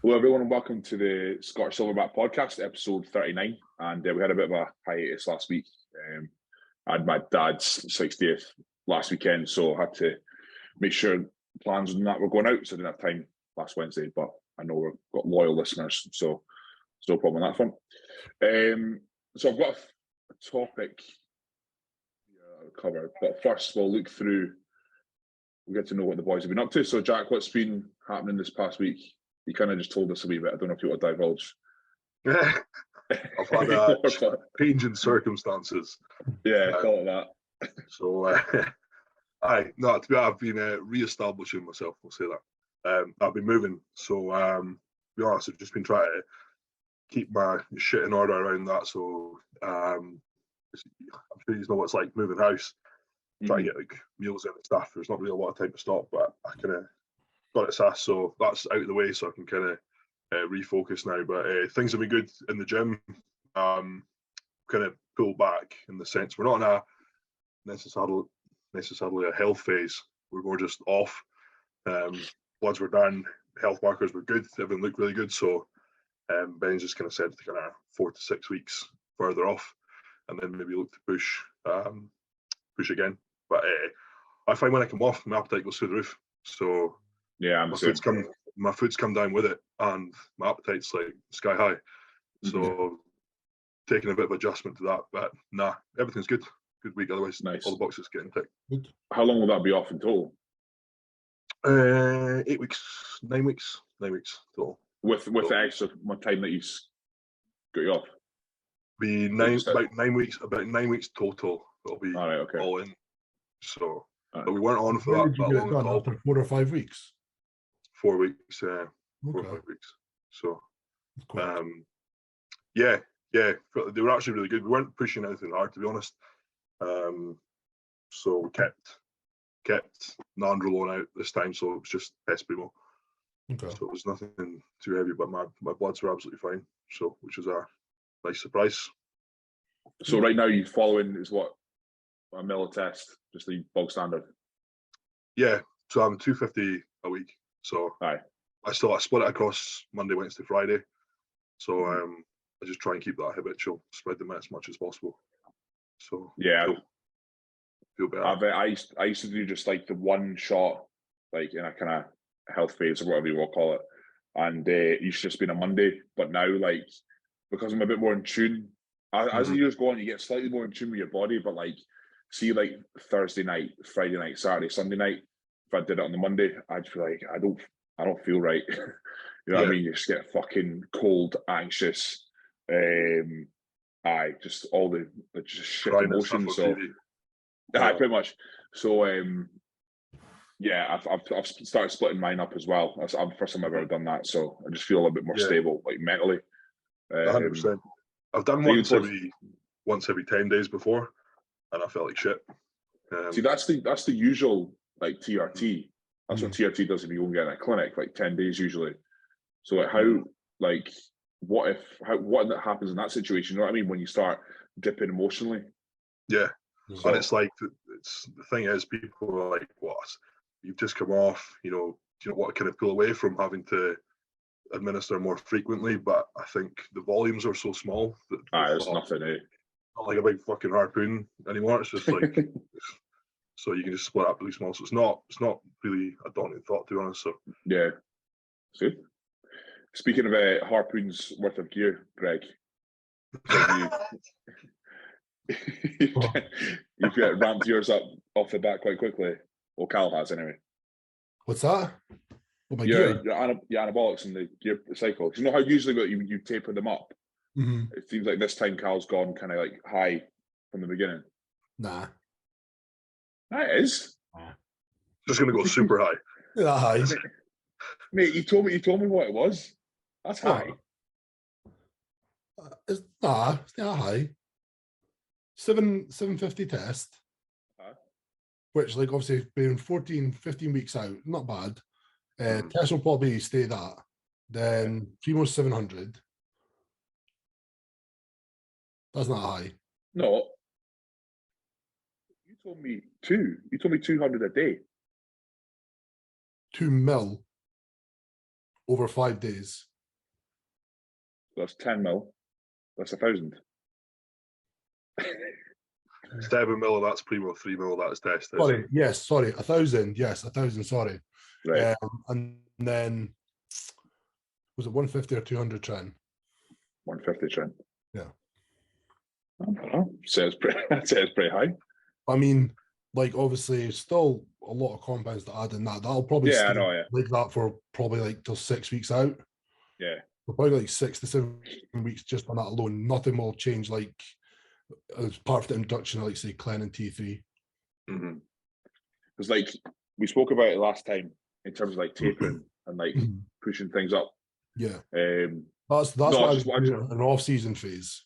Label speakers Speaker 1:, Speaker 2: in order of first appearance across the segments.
Speaker 1: Hello, everyone, and welcome to the Scottish Silverback podcast, episode 39. And we had a bit of a hiatus last week. I had my dad's 60th last weekend, so I had to make sure plans and that were going out, so I didn't have time last Wednesday. But I know we've got loyal listeners, so there's no problem on that front. So I've got a topic to cover, but first we'll look through, we'll get to know what the boys have been up to. So, Jack, what's been happening this past week? You kind of just told us a wee bit. I don't know if you want to divulge.
Speaker 2: I've had changing circumstances.
Speaker 1: Yeah, call it that.
Speaker 2: So, I've been re-establishing myself. We'll say that. I've been moving. So, to be honest, I've just been trying to keep my shit in order around that. So, I'm sure you know what it's like moving house. Try to get like meals in and stuff. There's not really a lot of time to stop, but I kind of got its ass, so that's out of the way, so I can kind of refocus now. But things have been good in the gym. Kind of pulled back in the sense we're not in a necessarily a health phase. We're more just off. Bloods were down, health markers were good, everything looked really good. So Ben's just kind of said to kind of 4 to 6 weeks further off, and then maybe look to push again. But I find when I come off, my appetite goes through the roof. So
Speaker 1: yeah,
Speaker 2: my food's come down with it, and my appetite's like sky high. So taking a bit of adjustment to that, but everything's good. Good week otherwise.
Speaker 1: Nice.
Speaker 2: All the boxes getting ticked.
Speaker 1: Good. How long will that be off in total?
Speaker 2: 8 weeks, 9 weeks, 9 weeks total.
Speaker 1: With the extra time that you've got you off?
Speaker 2: Be about 9 weeks. About 9 weeks total. It'll be all in. So, but we weren't on for that long at all.
Speaker 3: After 4 or 5 weeks.
Speaker 2: 4 weeks. 4 or 5 weeks. So, yeah. They were actually really good. We weren't pushing anything hard, to be honest. So we kept Nandro rolling out this time. So it was just Esprimo.
Speaker 3: Okay.
Speaker 2: So it was nothing too heavy, but my bloods were absolutely fine. So, which was a nice surprise.
Speaker 1: So right now you're following is what, a milli test, just the bog standard?
Speaker 2: Yeah, so I'm 250 a week. So I split it across Monday, Wednesday, Friday. So I just try and keep that habitual, spread them out as much as possible. So
Speaker 1: yeah,
Speaker 2: feel better.
Speaker 1: I used to do just like the one shot, like in a kind of health phase or whatever you will call it, and it used to just been a Monday. But now, like, because I'm a bit more in tune, as the years go on, you get slightly more in tune with your body. But like, see, like Thursday night, Friday night, Saturday, Sunday night, if I did it on the Monday, I'd feel like I don't feel right. You know what I mean? You just get fucking cold, anxious. Just all the just shit emotions. So pretty much. So yeah, I've started splitting mine up as well. That's the first time I've ever done that. So I just feel a little bit more stable, like mentally.
Speaker 2: 100%. I've done once every 10 days before, and I felt like shit.
Speaker 1: See, that's the usual like TRT. That's what TRT does if you go and get in a clinic, like 10 days usually. So like what happens in that situation? You know what I mean? When you start dipping emotionally.
Speaker 2: Yeah. So, and it's like the thing is, people are like, "What? You've just come off. You know what? Kind of pull away from having to administer more frequently." But I think the volumes are so small that
Speaker 1: there's nothing.
Speaker 2: Not like a big fucking harpoon anymore. It's just like so you can just split up really small. So it's not really a daunting thought, to be honest. So
Speaker 1: yeah, good. Speaking of harpoons worth of gear, Greg, you've got ramped yours up off the bat quite quickly. Well, Cal has anyway.
Speaker 3: What's that?
Speaker 1: Your anabolics in the gear cycle. Do you know how usually you taper them up? It seems like this time Cal's gone kind of like high from the beginning.
Speaker 3: Nah.
Speaker 1: That is.
Speaker 2: Just gonna go super high.
Speaker 3: Yeah, high.
Speaker 1: Mate, you told me what it was. That's high.
Speaker 3: It's not high. 750 test. Which, like, obviously being 14, 15 weeks out, not bad. Test will probably stay that. Then Primo's 700. That's not high.
Speaker 1: No. You told me 2. You told me 200 a day.
Speaker 3: 2 mil over 5 days.
Speaker 1: That's 10 mil. That's 1,000.
Speaker 2: 7 mil, that's primo. 3 mil, that's tested.
Speaker 3: Sorry, yes, sorry, 1,000. Yes, 1,000. Sorry.
Speaker 1: Right.
Speaker 3: And then was it 150 or 200 tren?
Speaker 1: 150 tren.
Speaker 3: Yeah.
Speaker 1: Sounds pretty high.
Speaker 3: I mean, like obviously, still a lot of compounds to add in that. That'll probably
Speaker 1: Yeah,
Speaker 3: stay
Speaker 1: I know. Yeah.
Speaker 3: like that for probably like till 6 weeks out.
Speaker 1: Yeah.
Speaker 3: Probably like 6 to 7 weeks just on that alone. Nothing will change, like as part of the introduction, like say Clen and T3.
Speaker 1: Because like we spoke about it last time in terms of like tapering and like pushing things up.
Speaker 3: Yeah. That's
Speaker 1: no,
Speaker 3: what I
Speaker 1: just
Speaker 3: would do in an off-season phase.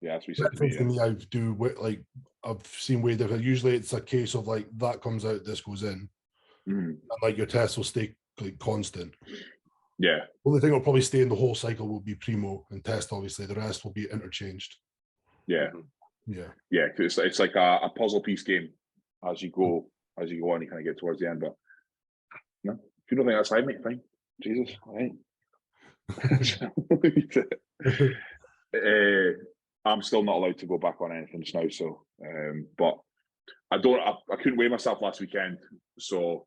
Speaker 1: Yeah, that's what you said to
Speaker 3: Phase
Speaker 1: me.
Speaker 3: to me, I do like I've seen way different. Usually, it's a case of like that comes out, this goes in, and like your test will stay like constant.
Speaker 1: Yeah.
Speaker 3: Only thing will probably stay in the whole cycle will be primo and test. Obviously, the rest will be interchanged.
Speaker 1: Yeah.
Speaker 3: Yeah.
Speaker 1: Yeah, because it's like a puzzle piece game as you go on, you kind of get towards the end. But no, if you don't think that's fine, mate, fine. Jesus, all right. I'm still not allowed to go back on anything just now, so but I couldn't weigh myself last weekend, so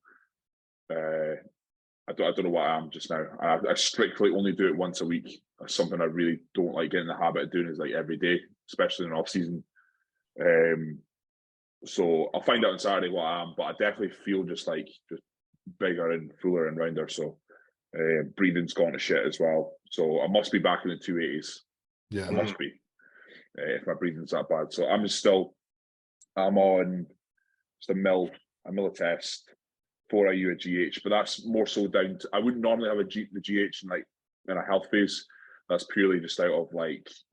Speaker 1: I don't know what I am just now. I strictly only do it once a week. That's something I really don't like getting in the habit of doing, is like every day, especially in off season. So I'll find out on Saturday what I am, but I definitely feel just bigger and fuller and rounder. So breathing's gone to shit as well. So I must be back in the 280s.
Speaker 3: Yeah,
Speaker 1: I must be, if my breathing's that bad. So I'm on just a mil a test, 4 IU a GH, but that's more so down to, I wouldn't normally have the GH in a health phase. That's purely just out of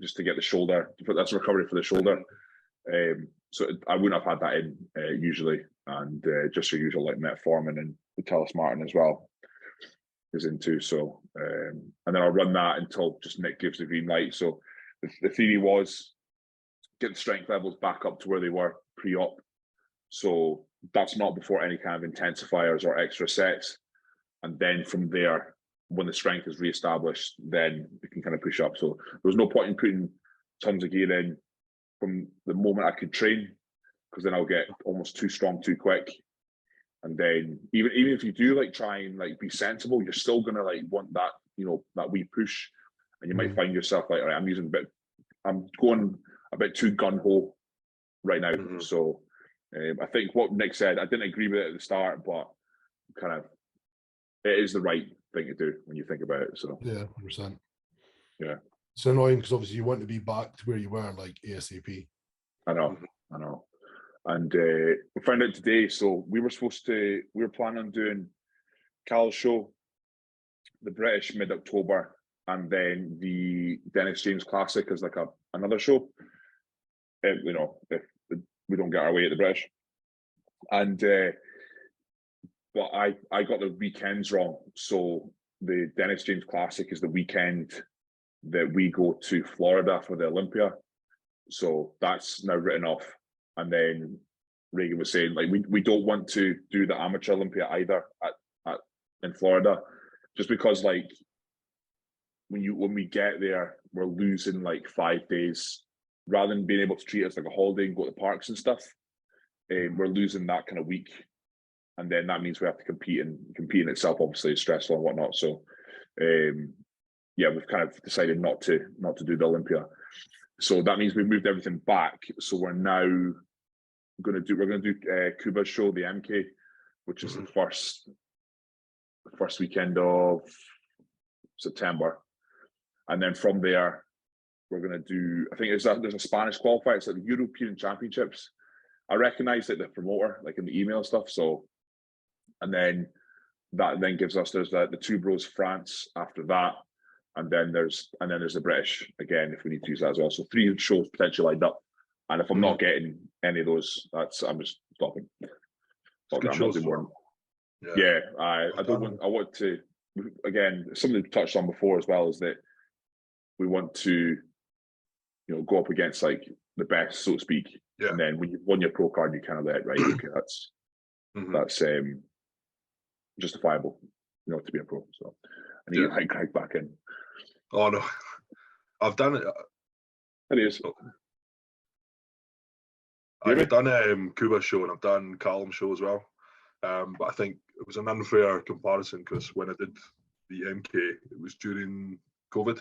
Speaker 1: just to get the shoulder, that's recovery for the shoulder. So I wouldn't have had that in usually, and just your usual like metformin and the Telesmartin as well is in too. So and then I'll run that until just Nick gives the green light. So the theory was get the strength levels back up to where they were pre-op. So that's not before any kind of intensifiers or extra sets. And then from there, when the strength is reestablished, then we can kind of push up. So there was no point in putting tons of gear in from the moment I could train, because then I'll get almost too strong too quick. And then even if you do try and be sensible, you're still gonna want that, that wee push. And you might find yourself all right, I'm going a bit too gun-ho right now. So I think what Nick said, I didn't agree with it at the start, but kind of it is the right thing to do when you think about it. So
Speaker 3: yeah, 100%.
Speaker 1: Yeah,
Speaker 3: it's annoying because obviously you want to be back to where you were ASAP.
Speaker 1: I know. And we found out today, so we were planning on doing Cal's show, the British mid-October, and then the Dennis James Classic as another show. If we don't get our way at the British. And but I got the weekends wrong. So the Dennis James Classic is the weekend that we go to Florida for the Olympia. So that's now written off. And then Reagan was saying we don't want to do the amateur Olympia either in Florida, just because when we get there, we're losing 5 days rather than being able to treat it as a holiday and go to parks and stuff. We're losing that kind of week, and then that means we have to compete, and competing itself obviously is stressful and whatnot. So we've kind of decided not to do the Olympia. So that means we've moved everything back. So we're now going to do Cuba's show, the MK, which is the first weekend of September, and then from there we're going to do, I think there's a Spanish qualifier. It's the European Championships. I recognize the promoter in the email stuff. So, and then that gives us there's the Two Bros France after that. And then there's the British again, if we need to use that as well. So 3 shows potentially lined up. And if I'm not getting any of those, I'm just stopping. I'm not doing more. Yeah, I want to, again, something we touched on before as well, is that we want to, go up against the best, so to speak. Yeah. And then when you won your pro card, you kind of let right, okay, that's justifiable, to be a pro. So I need to get Greg back in.
Speaker 2: Oh no, I've done it.
Speaker 1: It is.
Speaker 2: I've done Kuba's show and I've done Callum's show as well. But I think it was an unfair comparison because when I did the MK, it was during COVID.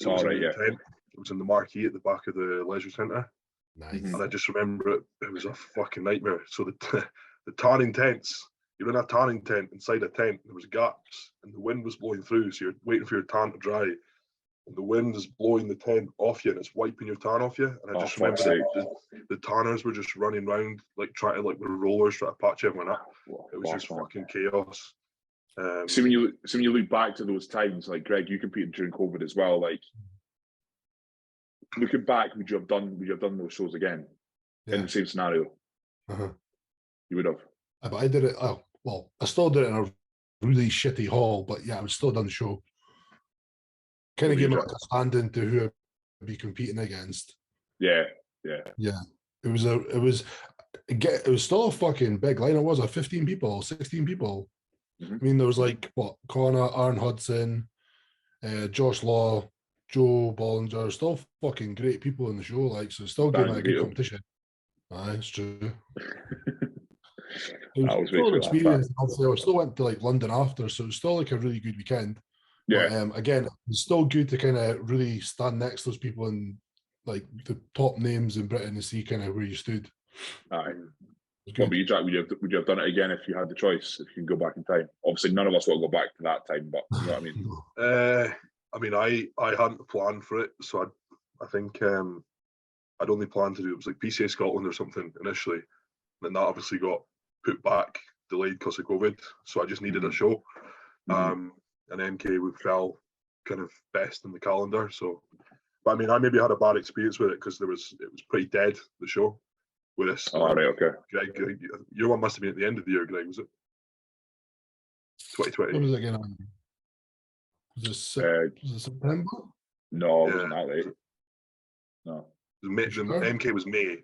Speaker 2: So it was in the tent. It was in the marquee at the back of the leisure centre.
Speaker 3: Nice.
Speaker 2: And I just remember it was a fucking nightmare. So the tanning tents, you're in a tanning tent inside a tent, there was gaps and the wind was blowing through, so you're waiting for your tan to dry. And the wind is blowing the tent off you and it's wiping your tan off you. And I just remember the tanners were just running around like trying to, like, with rollers, trying to patch everyone up. It was just fucking chaos.
Speaker 1: So when you look back to those times, like Greg, you competed during COVID as well. Like looking back, would you have done those shows again in the same scenario? You would have.
Speaker 3: But I did it. Oh, well, I still did it in a really shitty hall, but yeah, I would still done the show. Kind of gave me like a stand-in to who I'd be competing against.
Speaker 1: Yeah.
Speaker 3: It was still a fucking big line. It was 15 people, 16 people. I mean, there was like Connor, Aaron Hudson, Josh Law, Joe Bollinger, still fucking great people in the show. Like, so still gave me a good competition. Aye, it's true. It was still an experience. I still went to like London after, so it was still like a really good weekend.
Speaker 1: Yeah.
Speaker 3: But again, it's still good to kind of really stand next to those people and like the top names in Britain and see kind of where you stood.
Speaker 1: Aye. What about you, Jack? Would you have done it again if you had the choice? If you can go back in time? Obviously, none of us want to go back to that time, but you know what I mean. I hadn't planned for it, so I think I'd only planned to do it was like PCA Scotland or something initially, and then that obviously got put back, delayed because of COVID. So I just needed a show. And MK we fell kind of best in the calendar. So, but I mean, I maybe had a bad experience with it because it was pretty dead, the show. With us. Oh, right, okay.
Speaker 2: Greg, your one must have been at the end of the year, Greg, was it? 2020.
Speaker 3: What was it again? Was it September?
Speaker 1: No, it wasn't that late. No.
Speaker 2: MK was May,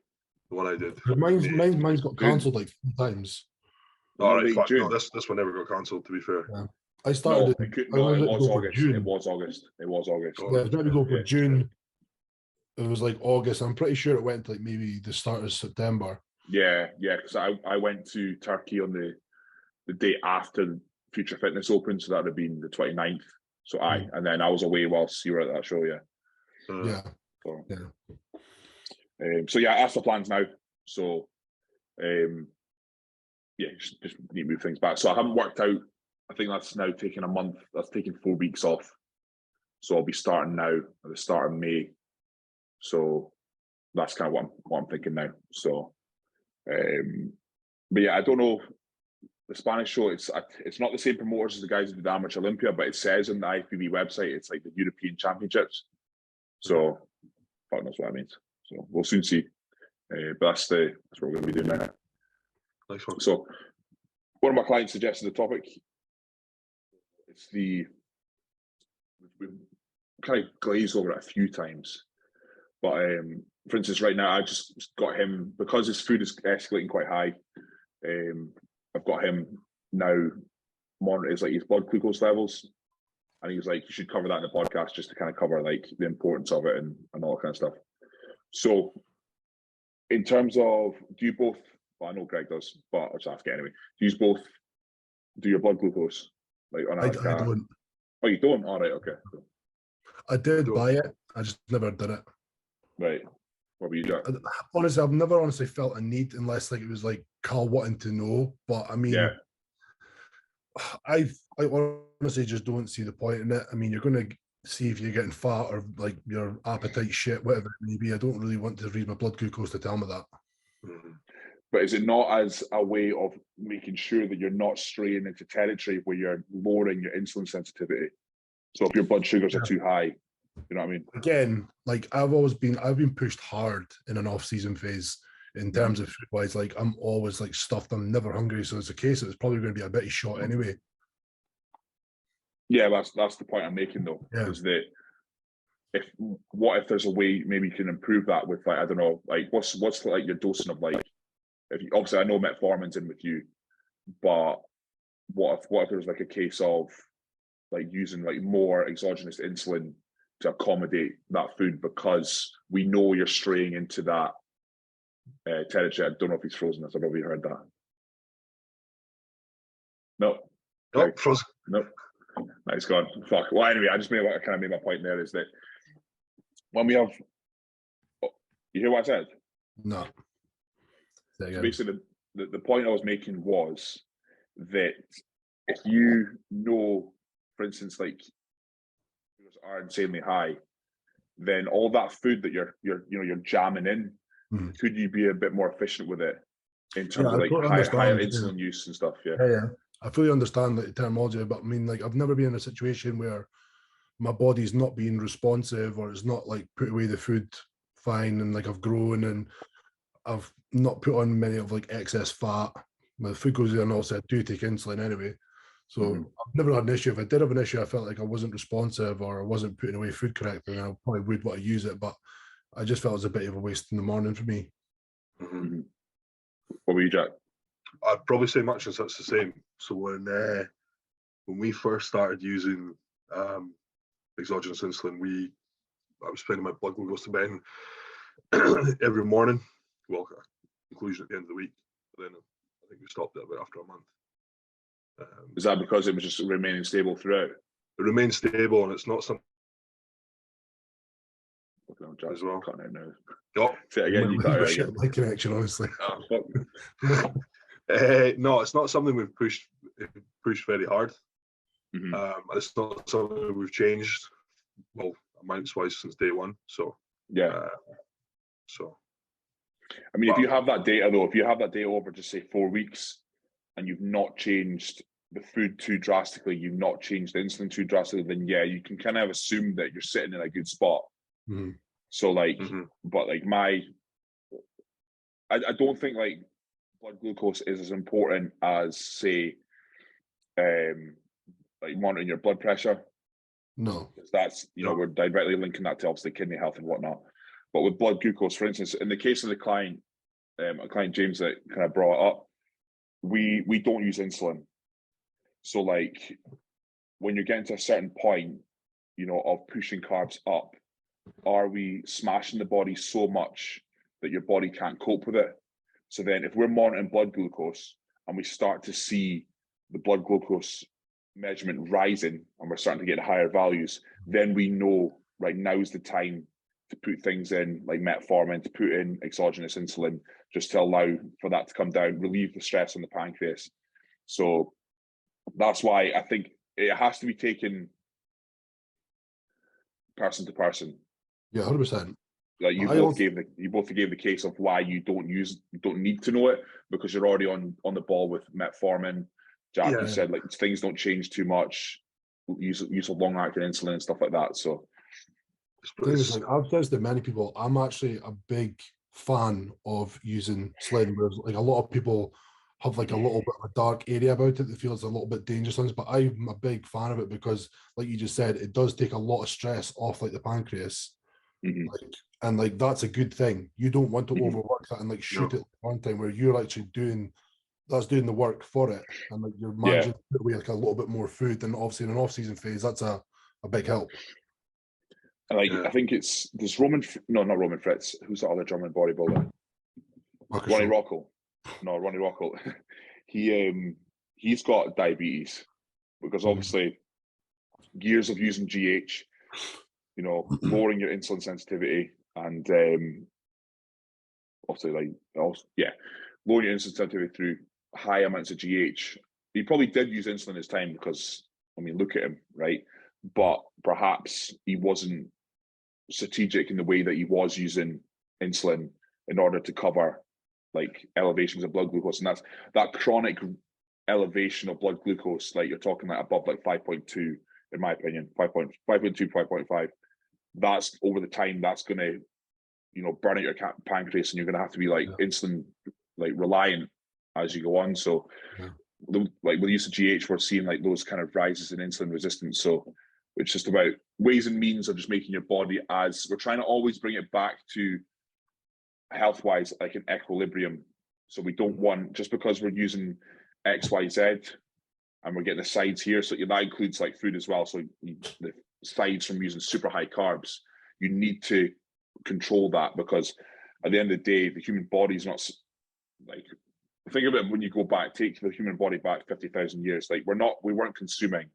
Speaker 2: the one I did.
Speaker 3: Mine's got cancelled like 3 times.
Speaker 2: All right, fuck, no, this one never got cancelled, to be fair.
Speaker 3: Yeah. I started.
Speaker 1: It was August. It was August. Yeah, I
Speaker 3: was going to go for June. It was like August. I'm pretty sure it went to like maybe the start of September.
Speaker 1: Yeah, because I went to Turkey on the day after Future Fitness Open, so that would have been the 29th. So and then I was away whilst you were at that show. So that's the plans now. So just need to move things back. So I haven't worked out. I think that's now taking a month. That's taking 4 weeks off. So I'll be starting now at the start of May. So that's kind of what I'm thinking now. So, but yeah, I don't know. The Spanish show, it's not the same promoters as the guys who did Mens Olympia, but it says on the IFBB website it's like the European Championships. So, fuck knows what that means. So we'll soon see. But that's what we're going to be doing now.
Speaker 2: Nice one.
Speaker 1: So, one of my clients suggested the topic. It's we've kind of glazed over it a few times. But for instance, right now I just got him because his food is escalating quite high. I've got him now monitor his blood glucose levels, and he was like, "You should cover that in the podcast just to kind of cover like the importance of it and all that kind of stuff." So, in terms of, do you both? Well, I know Greg does, but I'll just ask it anyway. Do you both do your blood glucose
Speaker 3: I don't.
Speaker 1: Oh, you don't? All right, okay. Cool.
Speaker 3: I did buy it. I just never did it.
Speaker 1: Right. What were you doing?
Speaker 3: Honestly, I've never felt a need unless like it was like Carl wanting to know. But I mean, I honestly just don't see the point in it. I mean, you're going to see if you're getting fat or like your appetite shit, whatever it may be. I don't really want to read my blood glucose to tell me that.
Speaker 1: But is it not as a way of making sure that you're not straying into territory where you're lowering your insulin sensitivity? So if your blood sugars are too high, you know what I mean?
Speaker 3: Again, like I've been pushed hard in an off-season phase in terms of food-wise. Like I'm always like stuffed. I'm never hungry. So it's a case it's probably going to be a bit of shot anyway.
Speaker 1: Yeah, that's the point I'm making though.
Speaker 3: Yeah.
Speaker 1: Is that what if there's a way maybe you can improve that with like, I don't know, like what's like your dosing of like, if you, obviously I know metformin's in with you, but what if there's like a case of like using like more exogenous insulin to accommodate that food, because we know you're straying into that territory. I don't know if he's frozen. I've probably heard that. No.
Speaker 2: Oh, frozen.
Speaker 1: Nope. It's gone. Fuck. Well, anyway, I kind of made my point there, is that when we have, you hear what I said?
Speaker 3: No.
Speaker 1: So basically, the point I was making was that if you know, for instance, like are insanely high, then all that food that you're jamming in, could you be a bit more efficient with it in terms of like higher insulin use and stuff?
Speaker 3: Yeah. I fully understand the terminology, but I mean, like, I've never been in a situation where my body's not being responsive, or it's not like put away the food fine, and like I've grown and I've not put on many of like excess fat. My food goes in, and also I do take insulin anyway. So I've never had an issue. If I did have an issue, I felt like I wasn't responsive or I wasn't putting away food correctly, then I probably would want to use it. But I just felt it was a bit of a waste in the morning for me.
Speaker 1: What were you, Jack?
Speaker 2: I'd probably say much as that's the same. So when we first started using exogenous insulin, I was spending my blood glucose to bed every morning. Well, conclusion at the end of the week. But then I think we stopped it about after a month.
Speaker 1: Is that because it was just remaining stable throughout?
Speaker 2: It remains stable, and it's not something
Speaker 1: as well. Can't I know?
Speaker 2: Oh,
Speaker 1: say it again. You got it again.
Speaker 3: My connection, honestly.
Speaker 1: Oh, fuck.
Speaker 2: No, it's not something we've pushed very hard. It's not something we've changed, well, amounts-wise since day one. So
Speaker 1: yeah.
Speaker 2: So
Speaker 1: I mean, if you have that data though, if you have that data over just say 4 weeks, and you've not changed the food too drastically, you've not changed the insulin too drastically, then yeah, you can kind of assume that you're sitting in a good spot. So like, but like I don't think like blood glucose is as important as say, like monitoring your blood pressure.
Speaker 3: No,
Speaker 1: because that's we're directly linking that to obviously kidney health and whatnot. But with blood glucose, for instance, in the case of the client, a client James that kind of brought it up, we don't use insulin. So like when you're getting to a certain point, of pushing carbs up, are we smashing the body so much that your body can't cope with it? So then if we're monitoring blood glucose and we start to see the blood glucose measurement rising and we're starting to get higher values, then we know right now's the time to put things in like metformin, to put in exogenous insulin, just to allow for that to come down, relieve the stress on the pancreas. So that's why I think it has to be taken person to person.
Speaker 3: Yeah, 100%.
Speaker 1: Like you both gave the case of why you don't need to know it, because you're already on the ball with metformin. Jack, you said like things don't change too much. Use of long acting insulin and stuff like that. So
Speaker 3: like I've said to many people, I'm actually a big fan of using sled, whereas like a lot of people have like a little bit of a dark area about it that feels a little bit dangerous, but I'm a big fan of it because, like you just said, it does take a lot of stress off like the pancreas. And like that's a good thing. You don't want to overwork that and like shoot it one time where you're actually doing the work for it, and like you're managing to put away like a little bit more food. And obviously in an off-season phase, that's a big help.
Speaker 1: Like I think it's not Roman Fritz. Who's the other German bodybuilder? Ronnie Rockel. No, Ronnie Rockel. He's got diabetes because obviously years of using GH, lowering your insulin sensitivity and obviously lowering your insulin sensitivity through high amounts of GH. He probably did use insulin his time because, I mean, look at him, right? But perhaps he wasn't strategic in the way that he was using insulin in order to cover like elevations of blood glucose. And that's that chronic elevation of blood glucose, like you're talking like above like 5.2, in my opinion, 5.2, 5.5. That's over the time that's going to, burn out your pancreas, and you're going to have to be like insulin like reliant as you go on. So like with the use of GH, we're seeing like those kind of rises in insulin resistance. So it's just about ways and means of just making your body, as we're trying to always bring it back to health-wise, like an equilibrium. So we don't want, just because we're using XYZ and we're getting the sides here. So that includes like food as well. So the sides from using super high carbs, you need to control that, because at the end of the day, the human body is not like, think of it when you go back, take the human body back 50,000 years. Like we weren't consuming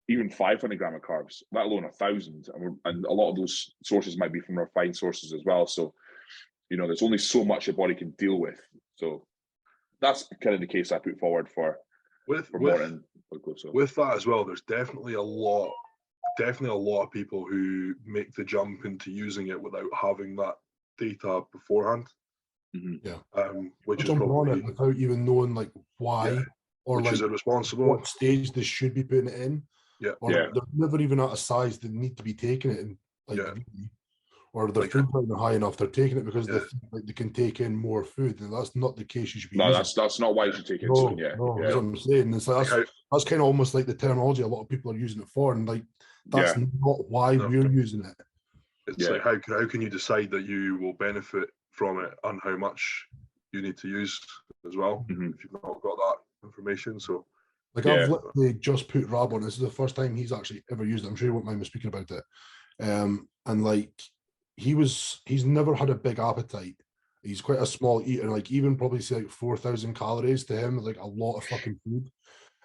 Speaker 1: even 500 grams of carbs, let alone 1,000. And a lot of those sources might be from refined sources as well. So, you know, there's only so much your body can deal with. So that's kind of the case I put forward for Morton.
Speaker 2: With that as well, there's definitely a lot of people who make the jump into using it without having that data beforehand. Which is probably
Speaker 3: without even knowing like why, or
Speaker 2: which
Speaker 3: like
Speaker 2: is irresponsible.
Speaker 3: What stage they should be putting it in. Or they're never even at a size they need to be taking it in, like or their food not high enough. They're taking it because they think like they can take in more food, and that's not the case. You should be.
Speaker 1: No, that's not why you should take insulin. That's
Speaker 3: what I'm saying. It's like, that's kind of almost like the terminology a lot of people are using it for, and like that's not why we're using it.
Speaker 2: It's like how can you decide that you will benefit from it and how much you need to use as well if you've not got that information. So
Speaker 3: like I've literally just put Rab on. This is the first time he's actually ever used it. I'm sure he won't mind me speaking about it. And like he's never had a big appetite. He's quite a small eater. Like even probably say like 4,000 calories to him is like a lot of fucking food.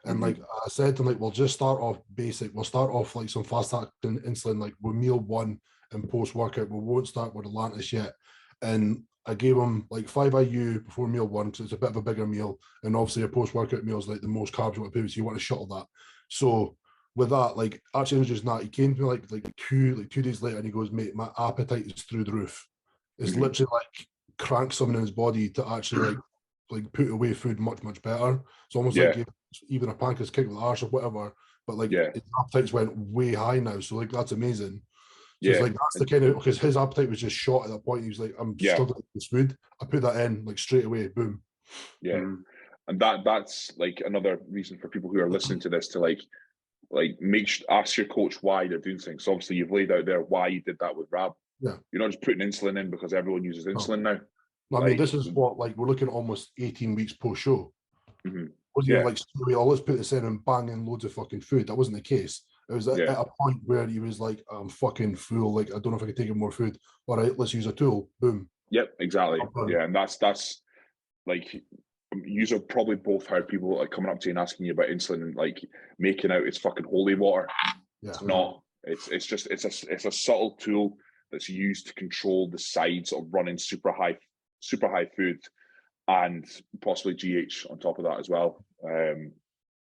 Speaker 3: And like I said to him, like we'll just start off basic. We'll start off like some fast acting insulin, like with meal 1 and post workout. We won't start with Atlantis yet. And I gave him like 5 IU before meal 1, so it's a bit of a bigger meal. And obviously a post-workout meal is like the most carbs you want to put, so you want to shuttle that. So with that, like actually introducing that, he came to me like 2 days later and he goes, mate, my appetite is through the roof. It's literally like crank something in his body to actually like put away food much, much better. It's almost like even a pancreas kick with the arse or whatever, but like his appetites went way high now. So like that's amazing. So it's like that's the kind of, because his appetite was just shot at that point. He was like, I'm struggling with this food. I put that in like straight away, boom.
Speaker 1: And that's like another reason for people who are listening to this to like ask your coach why they're doing things. So obviously you've laid out there why you did that with Rab.
Speaker 3: You're
Speaker 1: not just putting insulin in because everyone uses insulin now.
Speaker 3: I mean, this is what, like, we're looking at almost 18 weeks post show. Wasn't even like, let's put this in and bang in loads of fucking food. That wasn't the case. It was at a point where he was like, I'm fucking full. Like, I don't know if I can take in more food. All right, let's use a tool. Boom.
Speaker 1: Yep, exactly. Yeah, and that's like, you have probably both heard people like coming up to you and asking you about insulin and like making out it's fucking holy water. It's not. It's just it's a subtle tool that's used to control the sides of running super high food and possibly GH on top of that as well.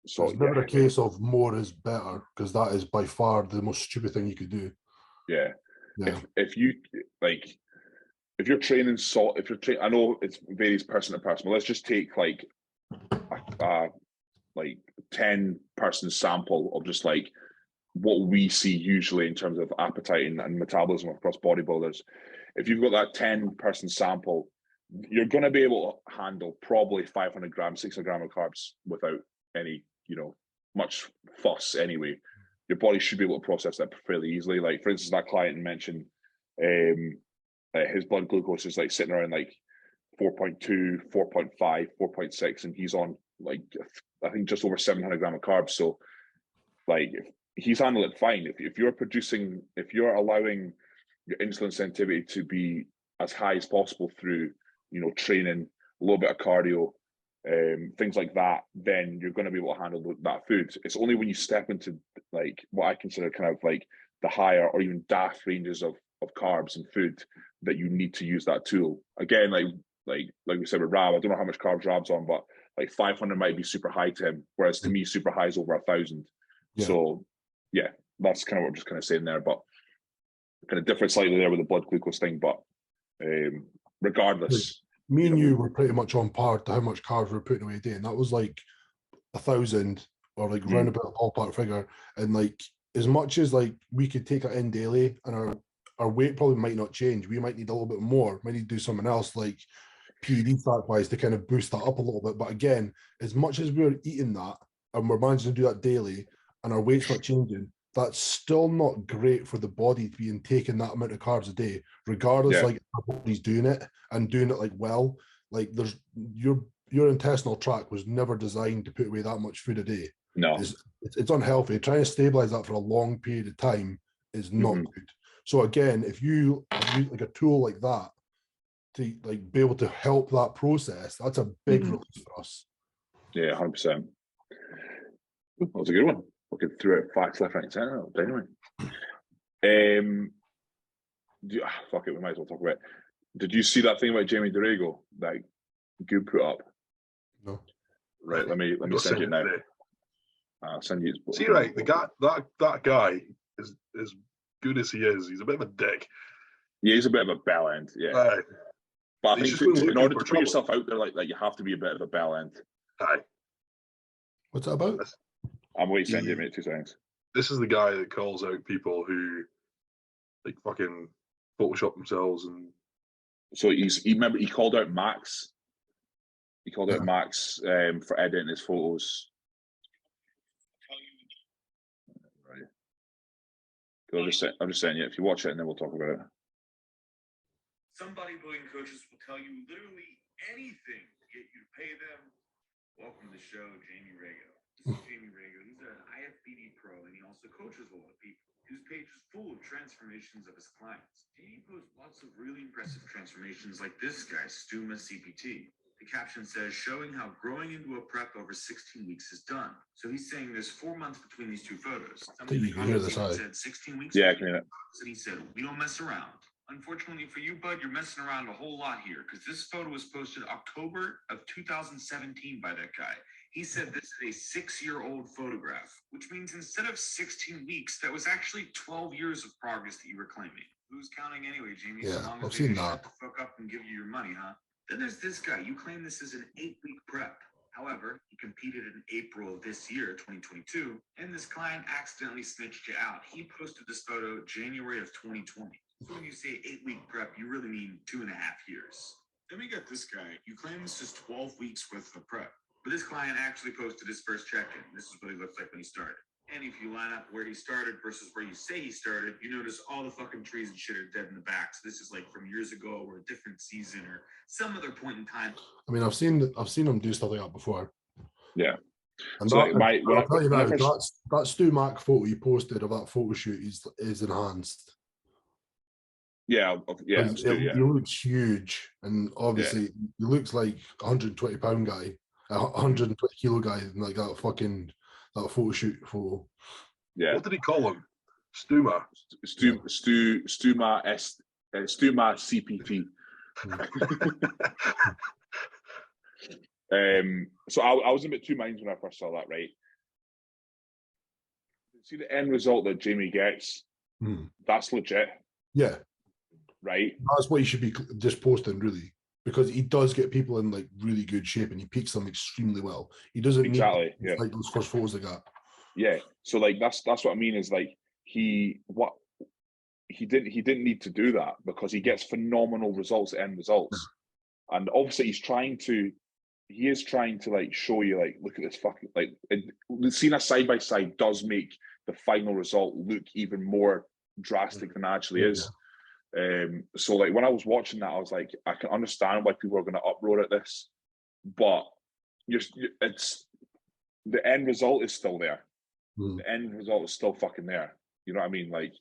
Speaker 1: So
Speaker 3: it's never a case of more is better, because that is by far the most stupid thing you could do.
Speaker 1: If you're training I know it varies person to person, but let's just take like a 10-person sample of just like what we see usually in terms of appetite and metabolism across bodybuilders. If you've got that 10-person sample, you're going to be able to handle probably 500 grams, 600 grams of carbs without any, much fuss anyway. Your body should be able to process that fairly easily. Like, for instance, that client mentioned his blood glucose is like sitting around like 4.2, 4.5, 4.6, and he's on like, I think just over 700 grams of carbs. So like, he's handling it fine. If you're allowing your insulin sensitivity to be as high as possible through, training, a little bit of cardio, things like that, then you're going to be able to handle that food. It's only when you step into like what I consider kind of like the higher or even daft ranges of carbs and food that you need to use that tool. Again, like we said with Rab, I don't know how much carbs Rab's on, but like 500 might be super high to him, whereas to me super high is over 1,000. So yeah, that's kind of what I'm just kind of saying there, but kind of different slightly there with the blood glucose thing. But regardless,
Speaker 3: me and you were pretty much on par to how much carbs we're putting away a day, and that was like 1,000 or like round about a ballpark figure. And like, as much as like we could take it in daily, and our weight probably might not change, we might need a little bit more, might need to do something else like PED fat wise to kind of boost that up a little bit. But again, as much as we're eating that and we're managing to do that daily and our weight's not changing, that's still not great for the body to be taking that amount of carbs a day, regardless like our body's doing it and doing it like well. Like, there's your intestinal tract was never designed to put away that much food a day.
Speaker 1: No.
Speaker 3: It's unhealthy. Trying to stabilize that for a long period of time is not good. So again, if you use like a tool like that to like be able to help that process, that's a big release for us.
Speaker 1: Yeah, 100%. That was a good one. Looking through it, facts left, right, and centre. Anyway, fuck it, we might as well talk about it. Did you see that thing about Jamie Dorego that Goop put up?
Speaker 3: No.
Speaker 1: Right, let me send you it now. I'll send you.
Speaker 2: See, right, the guy, that guy is as good as he is. He's a bit of a dick.
Speaker 1: Yeah, he's a bit of a bell end. Yeah, but I think in order to put yourself out there like that, you have to be a bit of a bell end.
Speaker 2: Aye.
Speaker 3: What's that about?
Speaker 1: I'm waiting to send you, mate. 2 seconds.
Speaker 2: This is the guy that calls out people who like fucking Photoshop themselves, and
Speaker 1: so he called out Max. He called out Max for editing his photos. Right. I'm just saying, if you watch it, and then we'll talk about it.
Speaker 4: Some bodybuilding coaches will tell you literally anything to get you to pay them. Welcome to the show, Jamie Rego. This is Jamie Rego. He's an IFBB pro, and he also coaches a lot of people. His page is full of transformations of his clients. He posts lots of really impressive transformations like this guy, Stuma CPT. The caption says, showing how growing into a prep over 16 weeks is done. So he's saying there's 4 months between these two photos.
Speaker 3: Somebody in the comments
Speaker 4: said 16 weeks.
Speaker 1: Yeah, I can hear it.
Speaker 4: And he said, we don't mess around. Unfortunately for you, bud, you're messing around a whole lot here because this photo was posted October of 2017 by that guy. He said this is a 6-year-old photograph, which means instead of 16 weeks, that was actually 12 years of progress that you were claiming. Who's counting anyway, Jamie?
Speaker 3: Yeah,
Speaker 4: so long as
Speaker 3: I've
Speaker 4: they
Speaker 3: seen
Speaker 4: just
Speaker 3: that.
Speaker 4: shut the fuck up and give you your money, huh? Then there's this guy. You claim this is an 8-week prep. However, he competed in April of this year, 2022, and this client accidentally snitched you out. He posted this photo January of 2020. So when you say 8-week prep, you really mean 2.5 years. Then we got this guy. You claim this is 12 weeks worth of prep. But this client actually posted his first check-in. This is what he looks like when he started. And if you line up where he started versus where you say he started, you notice all the fucking trees and shit are dead in the back. So this is like from years ago or a different season or some other point in time.
Speaker 3: I mean, I've seen him do stuff like that before.
Speaker 1: Yeah.
Speaker 3: And
Speaker 1: So
Speaker 3: that, I'll tell you now, that Stu Mac photo you posted of that photo shoot is enhanced.
Speaker 1: Yeah,
Speaker 3: He looks huge, and obviously he looks like a 120-pound guy, a 120 kilo guy, like that photo shoot photo.
Speaker 1: Yeah.
Speaker 2: What did he call him? Stuma.
Speaker 1: Stuma CPT. So I was in a bit two minds when I first saw that, right? See the end result that Jamie gets, that's legit.
Speaker 3: Yeah.
Speaker 1: Right?
Speaker 3: That's what he should be just posting, really. Because he does get people in like really good shape and he peaks them extremely well. He doesn't need like those first photos they got.
Speaker 1: Yeah. So like that's what I mean is like he didn't need to do that because he gets phenomenal results, end results. And obviously he is trying to like show you like, look at this fucking like seeing a side by side does make the final result look even more drastic than it actually is. So like when I was watching that, I was like, I can understand why people are going to uproar at this, but it's the end result is still there. The end result is still fucking there. You know what I mean? Like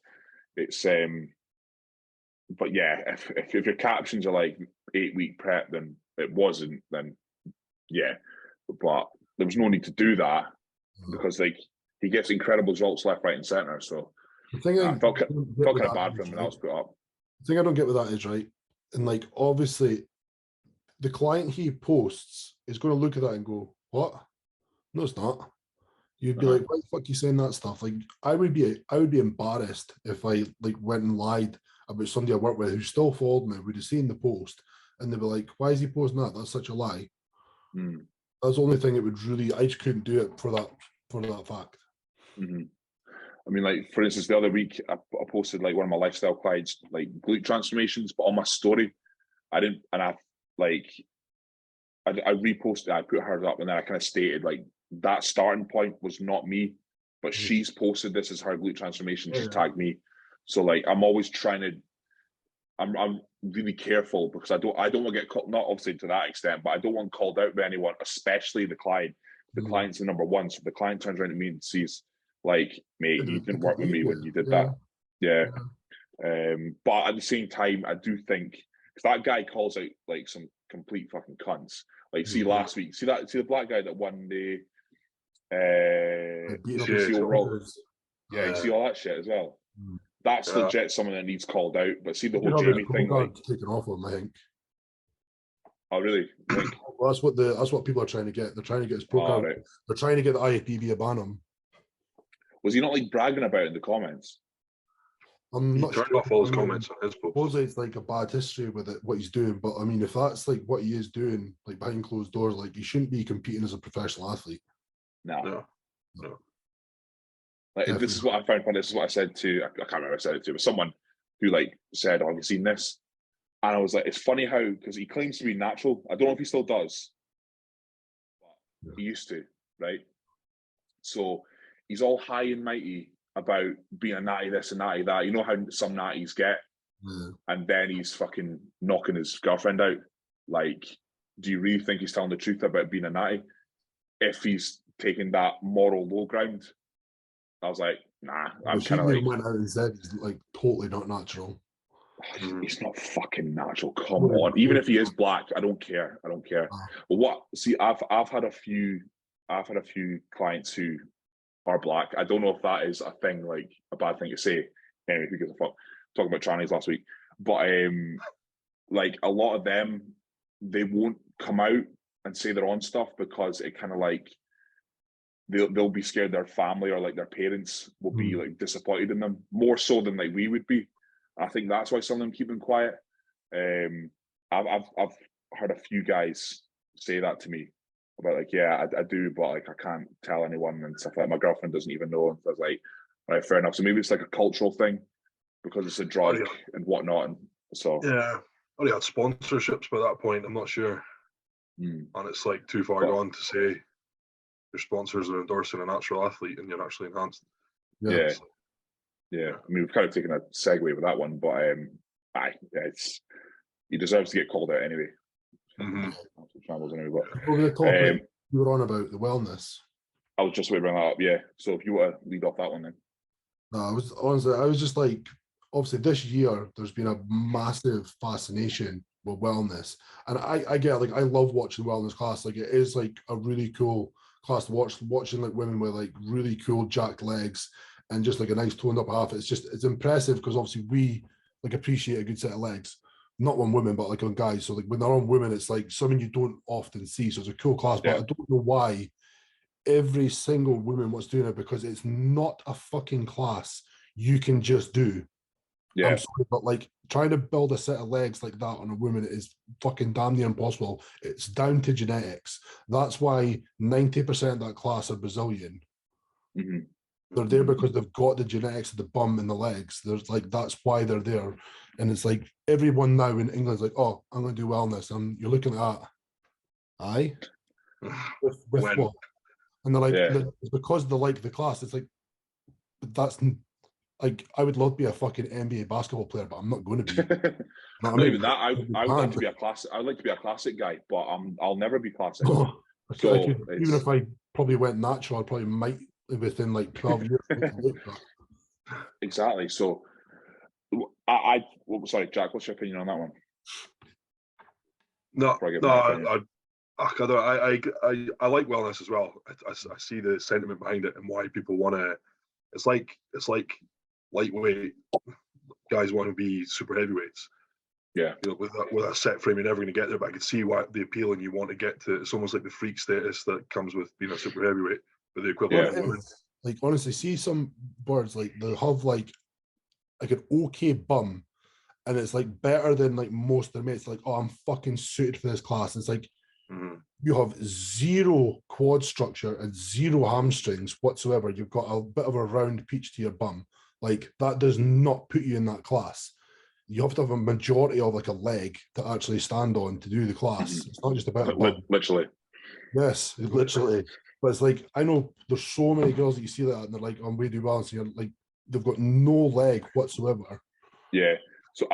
Speaker 1: it's but yeah, if your captions are like 8-week prep, then it wasn't. Then yeah, but there was no need to do that because like he gets incredible results left, right, and center. So I felt kind of bad for him when that was put up.
Speaker 3: The thing I don't get with that is, right, and like obviously the client he posts is going to look at that and go, what? No, it's not. You'd be like, why the fuck are you saying that stuff? Like I would be embarrassed if I like went and lied about somebody I work with who still followed me, would have seen the post and they'd be like, why is he posting that? That's such a lie. That's the only thing it would really, I just couldn't do it for that fact.
Speaker 1: I mean, like for instance, the other week I posted like one of my lifestyle clients like glute transformations, but on my story, I reposted, I put hers up, and then I kind of stated like that starting point was not me, but she's posted this as her glute transformation. She's tagged me, so like I'm always trying to, I'm really careful because I don't want to get called, not obviously to that extent, but I don't want called out by anyone, especially the client. The client's the number one. So if the client turns around to me and sees, like, mate, you didn't work with me when you did that. Yeah. But at the same time, I do think, because that guy calls out like some complete fucking cunts. Like, see last week, see the black guy that won the you see all that shit as well. That's legit someone that needs called out. But see the whole Jamie thing, like,
Speaker 3: taken off him, I think.
Speaker 1: Oh really?
Speaker 3: Well, that's what people are trying to get. They're trying to get his pro card. Right. They're trying to get the IFBB to ban him.
Speaker 1: Was he not like bragging about it in the comments?
Speaker 3: I'm not
Speaker 2: turned off all his comments on his post.
Speaker 3: Supposedly it's like a bad history with it, what he's doing. But I mean, if that's like what he is doing, like behind closed doors, like he shouldn't be competing as a professional athlete.
Speaker 1: No. Like, this is what I found funny. This is what I said to, I can't remember who I said it to, but someone who like said, "Oh, have you seen this?" And I was like, it's funny how, because he claims to be natural. I don't know if he still does, but he used to, right? So he's all high and mighty about being a natty this and natty that. You know how some natties get? And then he's fucking knocking his girlfriend out. Like, do you really think he's telling the truth about being a natty? If he's taking that moral low ground, I was like, nah. I'm kind of like,
Speaker 3: went out and said he's like totally not natural.
Speaker 1: He's not fucking natural. Come on. Even if he is black, I don't care. But what? See, I've had a few clients who are black. I don't know if that is a thing, like a bad thing to say. Anyway, who gives a fuck? Talking about trannies last week, but like a lot of them, they won't come out and say they're on stuff because it kind of like they'll be scared their family or like their parents will be like disappointed in them more so than like we would be. I think that's why some of them keep them quiet. I've heard a few guys say that to me about like, yeah, I do, but like I can't tell anyone and stuff like that. My girlfriend doesn't even know. And so I was like, right, fair enough. So maybe it's like a cultural thing because it's a drug and whatnot. And so
Speaker 2: I already had sponsorships by that point. I'm not sure, and it's like too far gone to say your sponsors are endorsing a natural athlete and you're naturally enhanced.
Speaker 1: Yeah, I mean, we've kind of taken a segue with that one, but he deserves to get called out anyway.
Speaker 3: Over the topic you were on about the wellness.
Speaker 1: I was just waiting to bring that up. Yeah, so if you want to lead off that one, then.
Speaker 3: No, I was just like, obviously this year there's been a massive fascination with wellness, and I get like I love watching wellness class. Like it is like a really cool class to watch. Watching like women with like really cool jacked legs and just like a nice toned up half. It's impressive because obviously we like appreciate a good set of legs, not on women, but like on guys. So like when they're on women, it's like something you don't often see. So it's a cool class, but I don't know why every single woman wants doing it, because it's not a fucking class you can just do. I'm sorry, but like trying to build a set of legs like that on a woman is fucking damn near impossible. It's down to genetics. That's why 90% of that class are Brazilian. They're there because they've got the genetics of the bum and the legs. There's like, that's why they're there. And it's like everyone now in England's like, oh, I'm going to do wellness. And you're looking at that. Aye? With what? And they're like, it's because they like the class. It's like, but that's like, I would love to be a fucking NBA basketball player, but I'm not going to be.
Speaker 1: Not even that. I would like to be a classic. I would like to be a classic guy, but I'll never be classic. So
Speaker 3: even if I probably went natural, I probably might within like 12 years.
Speaker 1: Exactly. So sorry, Jack, what's your opinion on that one?
Speaker 2: I like wellness as well. I see the sentiment behind it and why people want to. It's like lightweight guys want to be super heavyweights.
Speaker 1: Yeah,
Speaker 2: you know, with a set frame, you're never going to get there. But I can see why the appeal, and you want to get to. It's almost like the freak status that comes with being a super heavyweight, but the equivalent of women.
Speaker 3: Like honestly, see some birds like they have like an okay bum, and it's like better than like most of their mates. Like, oh, I'm fucking suited for this class. It's like you have zero quad structure and zero hamstrings whatsoever. You've got a bit of a round peach to your bum. Like that does not put you in that class. You have to have a majority of like a leg to actually stand on to do the class. It's not just about a bum.
Speaker 1: Literally.
Speaker 3: Yes, literally. But it's like, I know there's so many girls that you see that and they're like on way too balance, and you're like, they've got no leg whatsoever.
Speaker 1: Yeah. So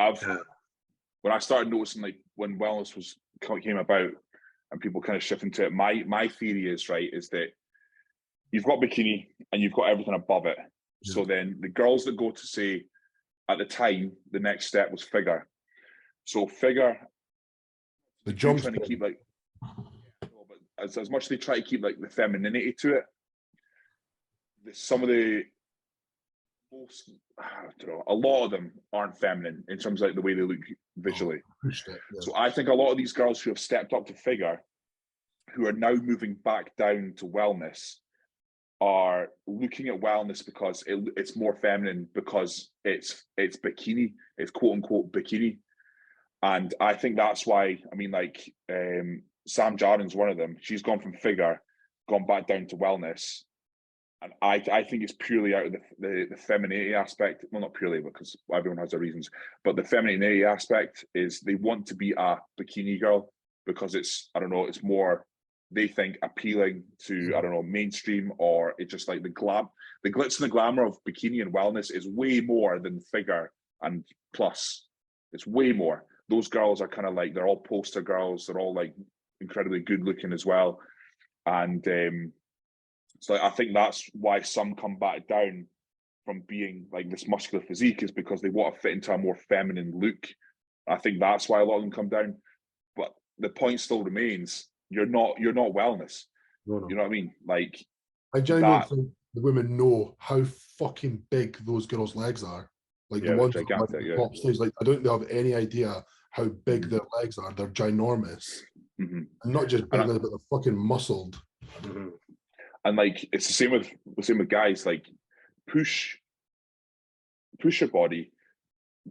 Speaker 1: when I started noticing, like, when wellness came about and people kind of shifting to it, my theory is, right, is that you've got bikini and you've got everything above it. Yeah. So then the girls that go to, say, at the time, the next step was figure. So figure,
Speaker 3: the jump
Speaker 1: trying to keep, like, but as much as they try to keep, like, the femininity to it, some of the most, I don't know, a lot of them aren't feminine in terms of, like, the way they look visually. So I think a lot of these girls who have stepped up to figure, who are now moving back down to wellness, are looking at wellness because it's more feminine, because it's bikini, it's quote unquote bikini. And I think that's why, I mean, like, Sam Jarden's one of them. She's gone from figure, gone back down to wellness. And I think it's purely out of the femininity aspect. Well, not purely, because everyone has their reasons, but the femininity aspect is they want to be a bikini girl because it's, I don't know, it's more, they think, appealing to, I don't know, mainstream, or it's just like the glitz and the glamour of bikini and wellness is way more than figure and plus. It's way more. Those girls are kind of like, they're all poster girls. They're all, like, incredibly good looking as well. And so I think that's why some come back down from being like this muscular physique, is because they want to fit into a more feminine look. I think that's why a lot of them come down. But the point still remains, you're not wellness. No. You know what I mean? Like,
Speaker 3: I genuinely think the women know how fucking big those girls' legs are. Like, the ones gigantic, that are top stage, like, I don't have any idea how big their legs are. They're ginormous. And not just big, but they're fucking muscled.
Speaker 1: And, like, it's the same with guys. Like, push your body,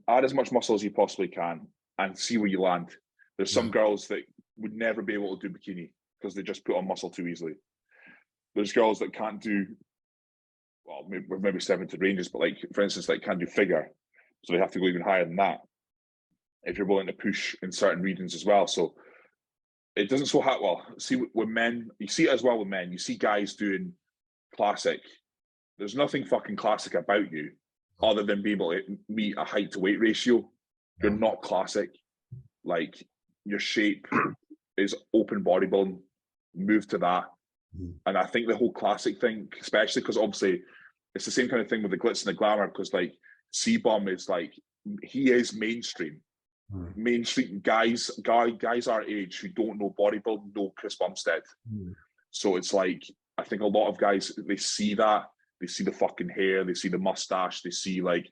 Speaker 1: add as much muscle as you possibly can, and see where you land. There's some girls that would never be able to do bikini because they just put on muscle too easily. There's girls that can't do, well, maybe stepping to ranges, but, like, for instance, like, can't do figure, so they have to go even higher than that if you're willing to push in certain regions as well. So it doesn't so hard. Well, see, with men, you see it as well with men. You see guys doing classic. There's nothing fucking classic about you other than being able to meet a height to weight ratio. You're not classic. Like, your shape is open bodybuilding. Move to that. And I think the whole classic thing, especially because obviously it's the same kind of thing with the glitz and the glamour, because, like, C-Bum is, like, he is mainstream. Mainstream guys our age who don't know bodybuilding know Chris Bumstead. So it's like, I think a lot of guys, they see that, they see the fucking hair, they see the mustache, they see, like,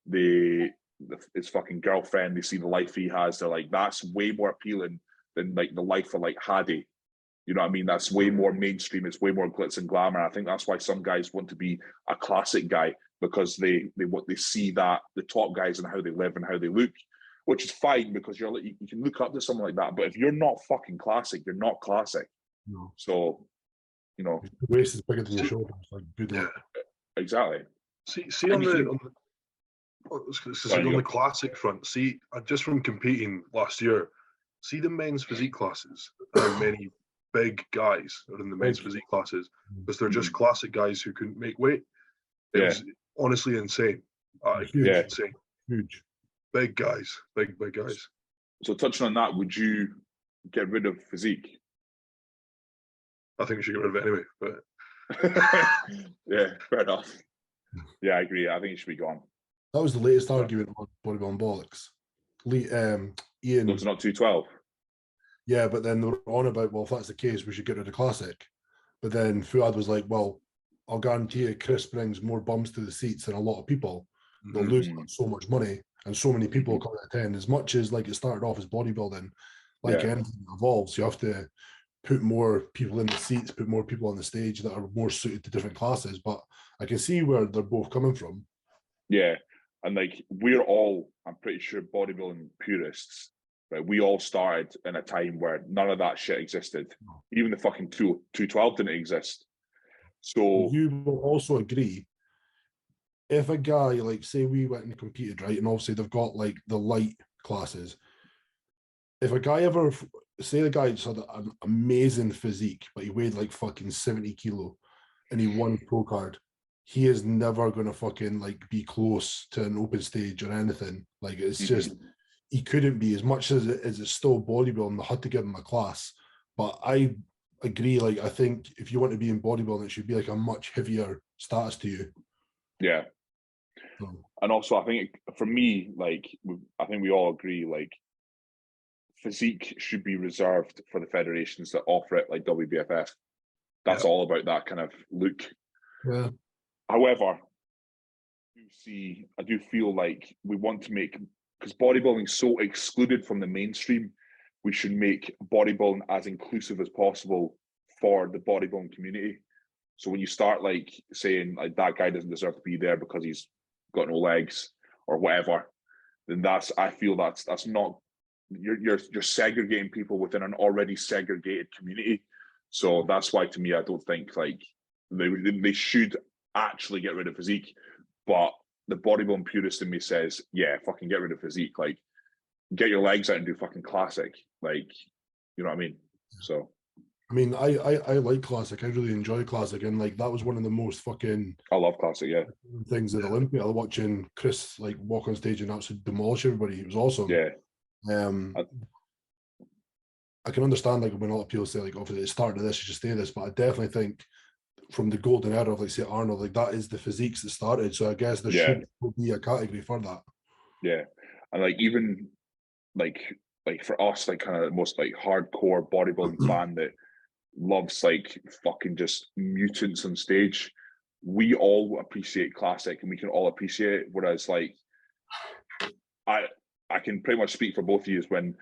Speaker 1: his fucking girlfriend, they see the life he has. They're like, that's way more appealing than, like, the life of, like, Hadi. You know what I mean? That's way more mainstream. It's way more glitz and glamour. I think that's why some guys want to be a classic guy, because they see that the top guys and how they live and how they look, which is fine, because you can look up to someone like that. But if you're not fucking classic, you're not classic.
Speaker 3: No.
Speaker 1: So, you know,
Speaker 3: the waist is bigger than your shoulders. Like, good luck.
Speaker 1: Exactly.
Speaker 2: See on the classic front. See, just from competing last year, see the men's physique classes. How many big guys are in the men's physique classes, because they're just classic guys who couldn't make weight. It was honestly insane. Insane.
Speaker 3: Huge.
Speaker 2: Big guys. Big guys.
Speaker 1: So touching on that, would you get rid of physique?
Speaker 2: I think we should get rid of it anyway. But
Speaker 1: yeah, fair enough. Yeah, I agree. I think it should be gone.
Speaker 3: That was the latest argument on Bodybuilding Bollocks. Ian.
Speaker 1: It's not 212.
Speaker 3: Yeah, but then they were on about, well, if that's the case, we should get rid of classic. But then Fuad was like, well, I'll guarantee you Chris brings more bums to the seats than a lot of people. They'll lose so much money, and so many people come to attend. As much as, like, it started off as bodybuilding, like anything evolves, you have to put more people in the seats, put more people on the stage that are more suited to different classes. But I can see where they're both coming from.
Speaker 1: Yeah, and, like, we're all, I'm pretty sure, bodybuilding purists. Right, we all started in a time where none of that shit existed. Even the fucking 212 didn't exist. So
Speaker 3: you will also agree, if a guy, like, say we went and competed, right, and obviously they've got, like, the light classes. If a guy ever, say the guy just had an amazing physique, but he weighed like fucking 70 kilo and he won pro card, he is never going to fucking, like, be close to an open stage or anything. Like, it's just, he couldn't be, as much as it's still bodybuilding. They had to give him a class, but I agree. Like, I think if you want to be in bodybuilding, it should be like a much heavier status to you.
Speaker 1: Yeah. And also, I think for me, like, I think we all agree, like, physique should be reserved for the federations that offer it, like WBFF. That's all about that kind of look.
Speaker 3: Yeah.
Speaker 1: However, I do feel like we want to make, because bodybuilding is so excluded from the mainstream, we should make bodybuilding as inclusive as possible for the bodybuilding community. So when you start like saying like that guy doesn't deserve to be there because he's got no legs or whatever, then I feel that's not, you're segregating people within an already segregated community. So that's why, to me, I don't think like they should actually get rid of physique. But the bodybuilding purist in me says, yeah, fucking get rid of physique. Like, get your legs out and do fucking classic. Like, you know what I mean? So,
Speaker 3: I mean, I like classic. I really enjoy classic, and like that was one of the most fucking.
Speaker 1: I love classic, yeah.
Speaker 3: Things at Olympia. Watching Chris like walk on stage and absolutely demolish everybody. It was awesome.
Speaker 1: Yeah.
Speaker 3: I can understand like when a lot of people say like, obviously, the start of this, you should stay this, but I definitely think from the golden era of like say Arnold, like that is the physiques that started. So I guess there should be a category for that.
Speaker 1: Yeah, and like even like for us, like kind of the most like hardcore bodybuilding fan that loves like fucking just mutants on stage, we all appreciate classic and we can all appreciate it. Whereas like I can pretty much speak for both of you, is when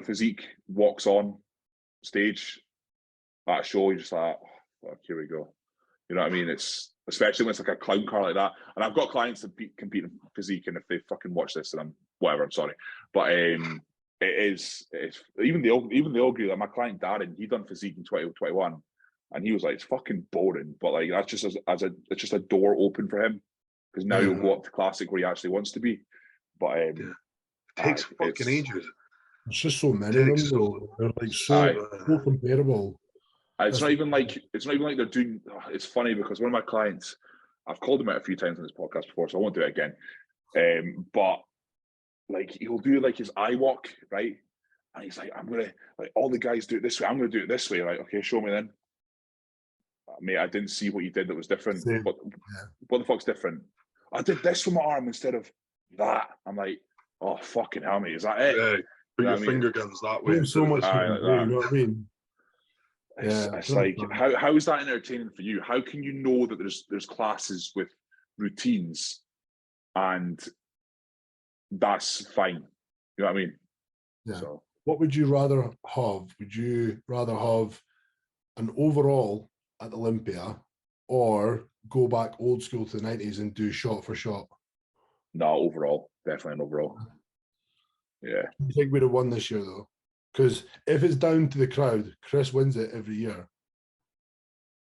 Speaker 1: physique walks on stage at a show, you're just like, oh, fuck, here we go. You know what I mean? It's especially when it's like a clown car like that. And I've got clients that compete in physique, and if they fucking watch this, then I'm sorry. But it's even they all agree. Like my client Darren, he done physique in 2021, and he was like, it's fucking boring. But like that's just it's just a door open for him, because now he'll go up to classic where he actually wants to be. But
Speaker 2: it takes fucking ages.
Speaker 3: It's just so many of them. They're like so comparable.
Speaker 1: It's not even like they're doing. It's funny because one of my clients, I've called him out a few times on this podcast before, so I won't do it again. But like he'll do like his eye walk, right? And he's like, I'm gonna, like, all the guys do it this way, I'm gonna do it this way. Like, okay, show me then. Mate, I didn't see what you did that was different. What the fuck's different? I did this with my arm instead of that. I'm like, oh fucking hell, mate, is that it?
Speaker 2: Yeah, put your finger guns that way.
Speaker 3: So much,
Speaker 1: like
Speaker 3: you know what I mean?
Speaker 1: It's like, how is that entertaining for you? How can you know that there's classes with routines and that's fine? You know what I mean?
Speaker 3: Yeah.
Speaker 1: So,
Speaker 3: what would you rather have? Would you rather have an overall at Olympia or go back old school to the 90s and do shot for shot?
Speaker 1: No, overall. Definitely an overall. Yeah.
Speaker 3: I think we'd have won this year though. Because if it's down to the crowd, Chris wins it every year.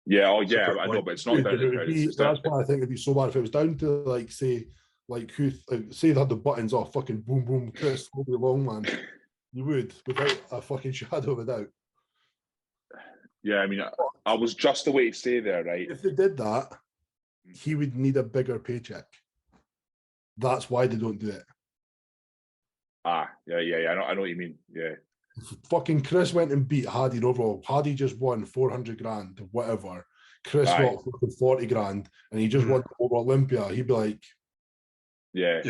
Speaker 1: Yeah, I know, but it's not down to the crowd.
Speaker 3: That's why I think it'd be so bad if it was down to like say they had the buttons off, fucking boom boom, Chris all day long, man. You would, without a fucking shadow of a doubt.
Speaker 1: Yeah, I mean, I was just the way to stay there, right?
Speaker 3: If they did that, he would need a bigger paycheck. That's why they don't do it.
Speaker 1: Yeah. I know what you mean. Yeah.
Speaker 3: Fucking Chris went and beat Hadi in overall. Hadi just won 400 grand, whatever. Chris got 40 grand, and he just won over Olympia. He'd be like,
Speaker 1: yeah.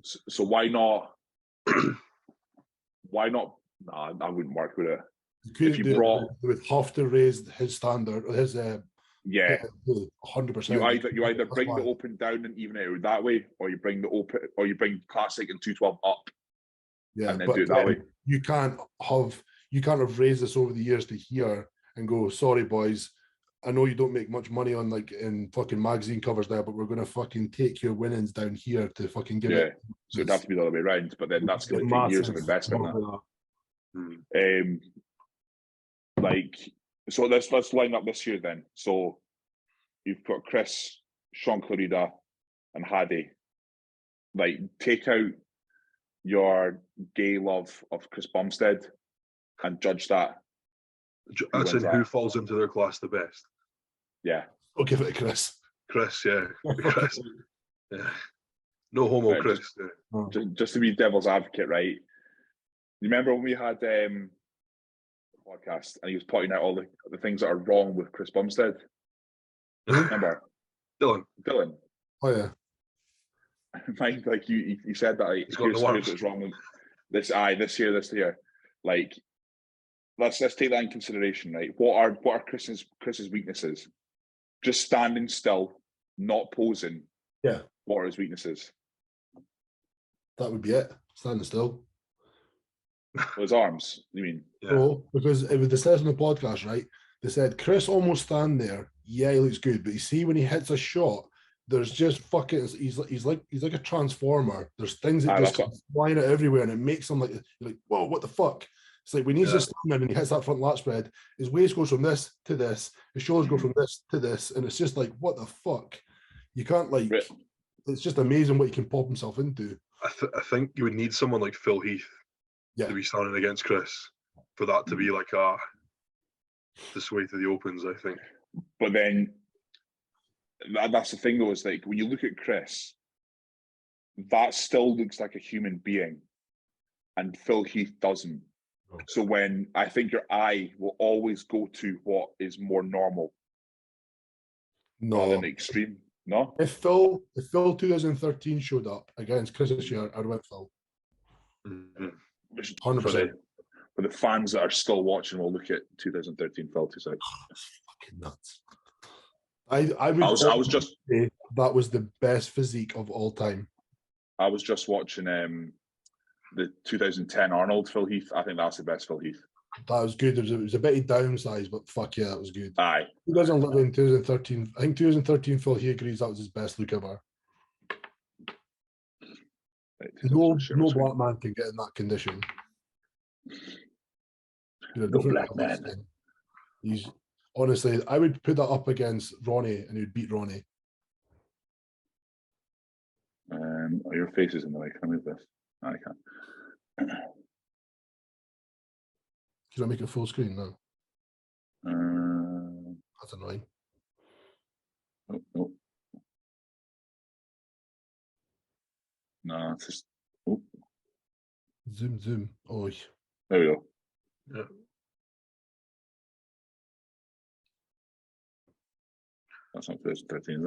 Speaker 1: So why not? Why not? Nah, that wouldn't work with it.
Speaker 3: If you would have to raise his standard, his 100%.
Speaker 1: You either bring the open down and even it out that way, or you bring the open, or you bring classic and 212 up.
Speaker 3: Yeah,
Speaker 1: and then do it that way.
Speaker 3: You can't have raised this over the years to here and go, sorry boys, I know you don't make much money on like in fucking magazine covers there, but we're gonna fucking take your winnings down here to fucking give it.
Speaker 1: So it'd have to be the other way around, but then that's going to take years of investment. So let's line up this year then. So you've got Chris, Sean Clarida, and Hadi. Like, take out your gay love of Chris Bumstead and judge that.
Speaker 2: That's in who falls into their class the best.
Speaker 1: Yeah.
Speaker 3: I'll give it to Chris.
Speaker 2: Chris, yeah. Chris. Yeah. No homo, Chris.
Speaker 1: Just to be devil's advocate, right? You remember when we had the podcast and he was pointing out all the things that are wrong with Chris Bumstead? Remember? Dylan.
Speaker 3: Oh yeah.
Speaker 1: Mind, like you said that like, here's what's wrong with this year. Like let's take that in consideration, right? What are Chris's weaknesses? Just standing still, not posing.
Speaker 3: Yeah.
Speaker 1: What are his weaknesses?
Speaker 3: That would be it. Standing still.
Speaker 1: His arms, you mean?
Speaker 3: Yeah. No, because they said on the podcast, right? They said Chris almost stand there. Yeah, he looks good, but you see when he hits a shot, there's just fucking. He's like a transformer. There's things that just come flying out everywhere, and it makes him you're like, whoa, what the fuck? It's like when he's just standing and he hits that front lat spread, his waist goes from this to this, his shoulders go from this to this, and it's just like, what the fuck? You can't It's just amazing what he can pop himself into.
Speaker 2: I think you would need someone like Phil Heath to be standing against Chris for that to be like the sway to the opens, I think.
Speaker 1: But then that's the thing though, is like when you look at Chris, that still looks like a human being, and Phil Heath doesn't. Oh. So when I think your eye will always go to what is more normal, rather than extreme. No.
Speaker 3: If Phil 2013 showed up against Chris this year, I'd went Phil.
Speaker 1: 100%. For the fans that are still watching, we'll look at 2013 Phil to say.
Speaker 3: Fucking nuts. I was just say that was the best physique of all time.
Speaker 1: I was just watching the 2010 Arnold Phil Heath. I think that's the best Phil Heath.
Speaker 3: That was good. It was a bit downsized, but fuck yeah, that was good.
Speaker 1: Aye.
Speaker 3: He doesn't look in 2013. I think 2013 Phil, he agrees that was his best look ever. Right, no black man can get in that condition.
Speaker 1: No black man.
Speaker 3: He's honestly, I would put that up against Ronnie, and he'd beat Ronnie.
Speaker 1: Your face is in the way. Can I move this? No, I can't.
Speaker 3: Can I make it full screen now? That's annoying.
Speaker 1: Oh. No, it's just. Oh.
Speaker 3: Zoom. Oh.
Speaker 1: There we go.
Speaker 2: Yeah.
Speaker 1: That's not 2013, is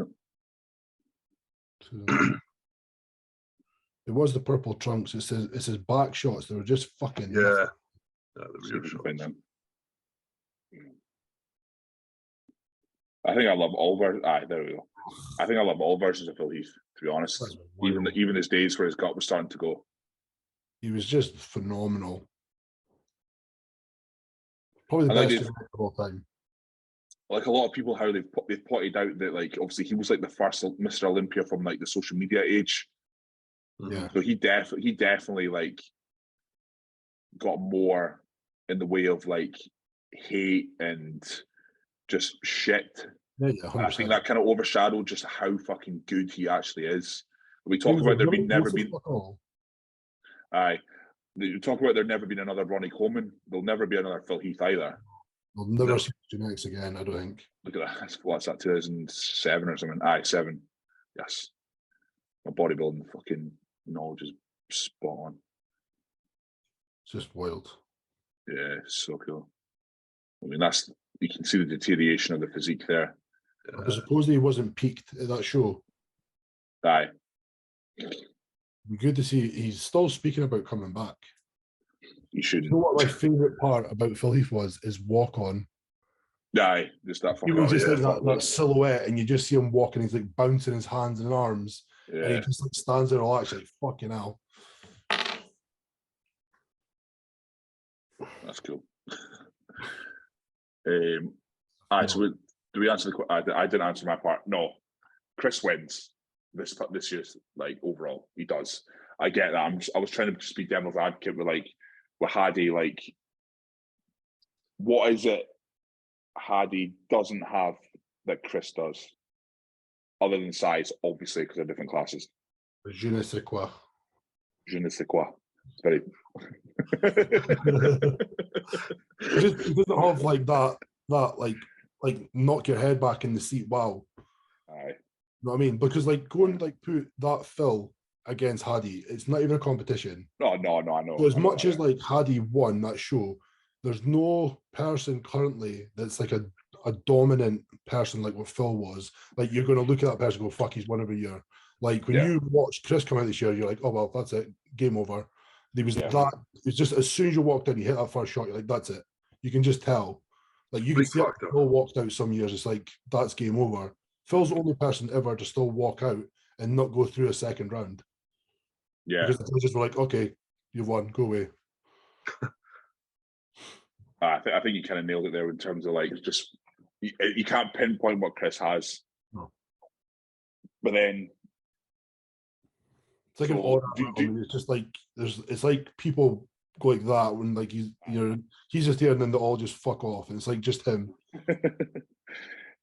Speaker 1: it?
Speaker 3: It was the purple trunks. It says back shots. They were just fucking.
Speaker 2: Yeah.
Speaker 1: I think I love all versions. There we go. I think I love all versions of Phil Heath, to be honest. Even his days where his gut was starting to go.
Speaker 3: He was just phenomenal. Probably the best of all time.
Speaker 1: Like a lot of people, how they've pointed out that like obviously he was like the first Mr. Olympia from like the social media age.
Speaker 3: Yeah.
Speaker 1: So he definitely like got more in the way of like hate and just shit.
Speaker 3: Yeah,
Speaker 1: I think that kind of overshadowed just how fucking good he actually is. We talk about there never been. Aye, you talk about there never been another Ronnie Coleman. There'll never be another Phil Heath either.
Speaker 3: We'll never see genetics again. I don't think.
Speaker 1: Look at that. What's that? 2007 or something? Aye, 7. Yes. My bodybuilding fucking knowledge is spot on.
Speaker 3: It's just wild.
Speaker 1: Yeah, it's so cool. I mean, you can see the deterioration of the physique there.
Speaker 3: I suppose he wasn't peaked at that show.
Speaker 1: Aye.
Speaker 3: Be good to see he's still speaking about coming back.
Speaker 1: You should.
Speaker 3: You know what my favourite part about Phil Heath was is walk on.
Speaker 1: Aye, just that.
Speaker 3: He was just like that silhouette, and you just see him walking. He's like bouncing his hands and arms, and he just like stands there relaxed, like fucking hell.
Speaker 1: That's cool. So do we answer the question? I didn't answer my part. No, Chris wins this year's like overall. He does. I get that. I was trying to just be devil's advocate with Hadi. Like, what is it Hadi doesn't have that Chris does, other than size, obviously, because they're different classes?
Speaker 3: Je ne sais quoi.
Speaker 1: Je ne sais quoi. It's very.
Speaker 3: It doesn't have like that like knock your head back in the seat. Wow.
Speaker 1: Aye.
Speaker 3: You know what I mean? Because like going like put that Phil against Hadi. It's not even a competition.
Speaker 1: No, I know.
Speaker 3: So as much as like Hadi won that show, there's no person currently that's like a dominant person like what Phil was. Like you're going to look at that person and go, fuck, he's won every year. Like when you watch Chris come out this year, you're like, oh well, that's it, game over. There was that. It's just as soon as you walked in, you hit that first shot, you're like, that's it. You can just tell. Like you can see Phil walked out some years, it's like that's game over. Phil's the only person ever to still walk out and not go through a second round.
Speaker 1: Yeah.
Speaker 3: Because the judges were like, okay, you've won, go away.
Speaker 1: I think you kind of nailed it there in terms of like just you can't pinpoint what Chris has.
Speaker 3: No.
Speaker 1: But then
Speaker 3: it's like an order. It's just like it's like people go like that when like he's just here and then they all just fuck off and it's like just him.